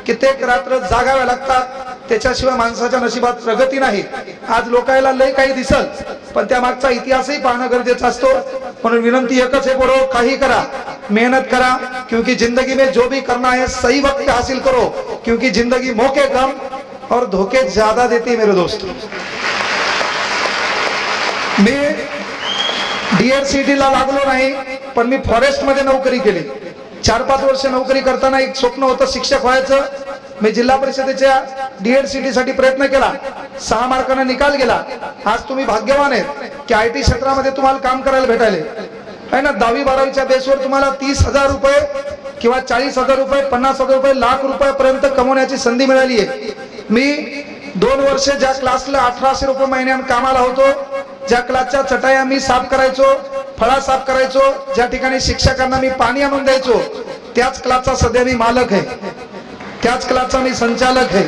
कित्येक रात्र जागाव्या लागतात. त्याच्याशिवाय माणसाच्या नशिबात प्रगती नाही. आज लोकायला लय काही दिसल, पण त्या मागचा इतिहासही पाहणं गरजेचं असतो. म्हणून विनंती एकच आहे, बरोबर काही करा, मेहनत करा, क्योंकि जिंदगी में जो भी करना है सही वक्त पे हासिल करो. क्योंकि जिंदगी मौके कम और धोखे ज्यादा देती है मेरे दोस्त। मी DED ला लागलो नाही, पण मी फॉरेस्ट मध्ये नोकरी केली। 4-5 वर्ष नोकरी करताना एक स्वप्न होतं शिक्षक व्हायचं। मी जिल्हा परिषदेच्या DED साठी प्रयत्न केला, 6 मार्काने निकाल गेला। आज तुम्ही भाग्यवान आहेत की IT क्षेत्रामध्ये तुम्हाला काम करायला भेटायले आहे ना। 10वी-12वीच्या बेसवर तुम्हाला 30,000 रुपये किंवा 40,000 रुपये, 50,000 रुपये, लाख रुपयापर्यंत कमवण्याची संधी मिळाली आहे। मी 2 वर्ष ज्या क्लासला 1800 रुपये महिन्यात कामाला होतो, ज्या क्लासच्या चटाया मी साफ करायचो, फळा साफ करायचो, ज्या ठिकाणी शिक्षकांना मी पाणी आणून द्यायचो, त्याच क्लासचा सध्या मी मालक आहे, त्याच क्लासचा मी संचालक आहे,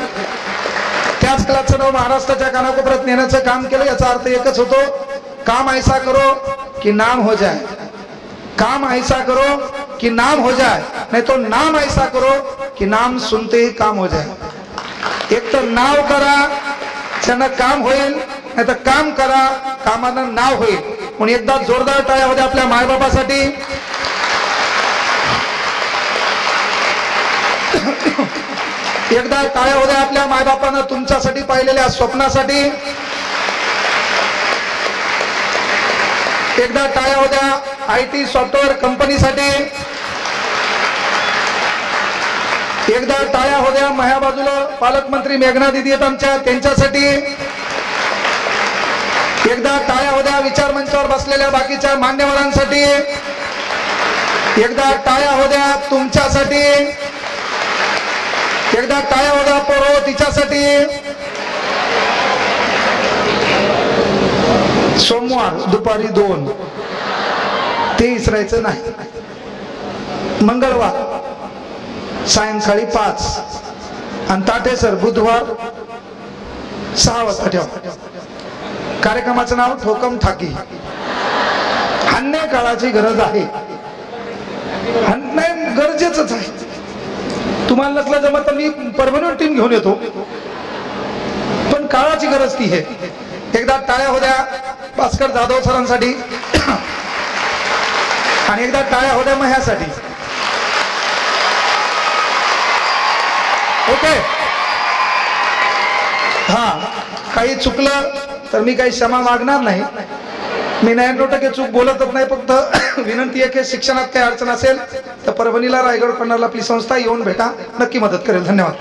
त्याच क्लासचं नाव महाराष्ट्राच्या कानाकोपऱ्यात नेण्याचं काम केलं। याचा अर्थ एकच होतो, काम ऐसा करो कि नाम हो जाए, काम ऐसा करो कि नाम हो जाए, नहीं तो नाम ऐसा करो कि नाम सुनते ही काम हो जाए। एक तर नाव करा ज्यांना काम होईल, नाही तर काम करा कामानं नाव होईल। म्हणून एकदा जोरदार टाळ्या होत्या आपल्या मायबापासाठी। एकदा टाळ्या होत्या आपल्या मायबापांना तुमच्यासाठी पाहिलेल्या स्वप्नासाठी। एकदा टाळ्या होत्या IT सॉफ्टवेअर कंपनीसाठी। एकदा टाळ्या होत्या माझ्या बाजूला पालकमंत्री मेघना दिदी आहेत आमच्या, त्यांच्यासाठी। एकदा टाळ्या होत्या विचार मंचावर बसलेल्या बाकीच्या मान्यवरांसाठी। एकदा टाळ्या होत्या तुमच्यासाठी। एकदा टाळ्या होत्या पोरो तिच्यासाठी। सोमवार दुपारी 2 ते इसरायचं नाही, मंगळवार सायंकाळी 5 आणि ताटेसर बुधवार 6 वाजता ठेवा। कार्यक्रमाचं नाव ठोकम ठाकी। अन्य काळाची गरज आहे, अन्य गरजेचंच आहे। तुम्हाला नसलं जमत तर मी परमनंट टीम घेऊन येतो, पण काळाची गरज ती आहे। एकदा टाळ्या होत्या भास्कर जाधव सरांसाठी आणि एकदा टाळ्या होत्या माझ्यासाठी। ओके, हा काही चुकलं तर मी काही क्षमा मागणार नाही। मी 99% चूक बोलतच नाही, फक्त विनंती आहे की शिक्षणात काही अडचण असेल तर परभणीला, रायगड, पन्हाळला आपली संस्था येऊन भेटा, नक्की मदत करेल। धन्यवाद।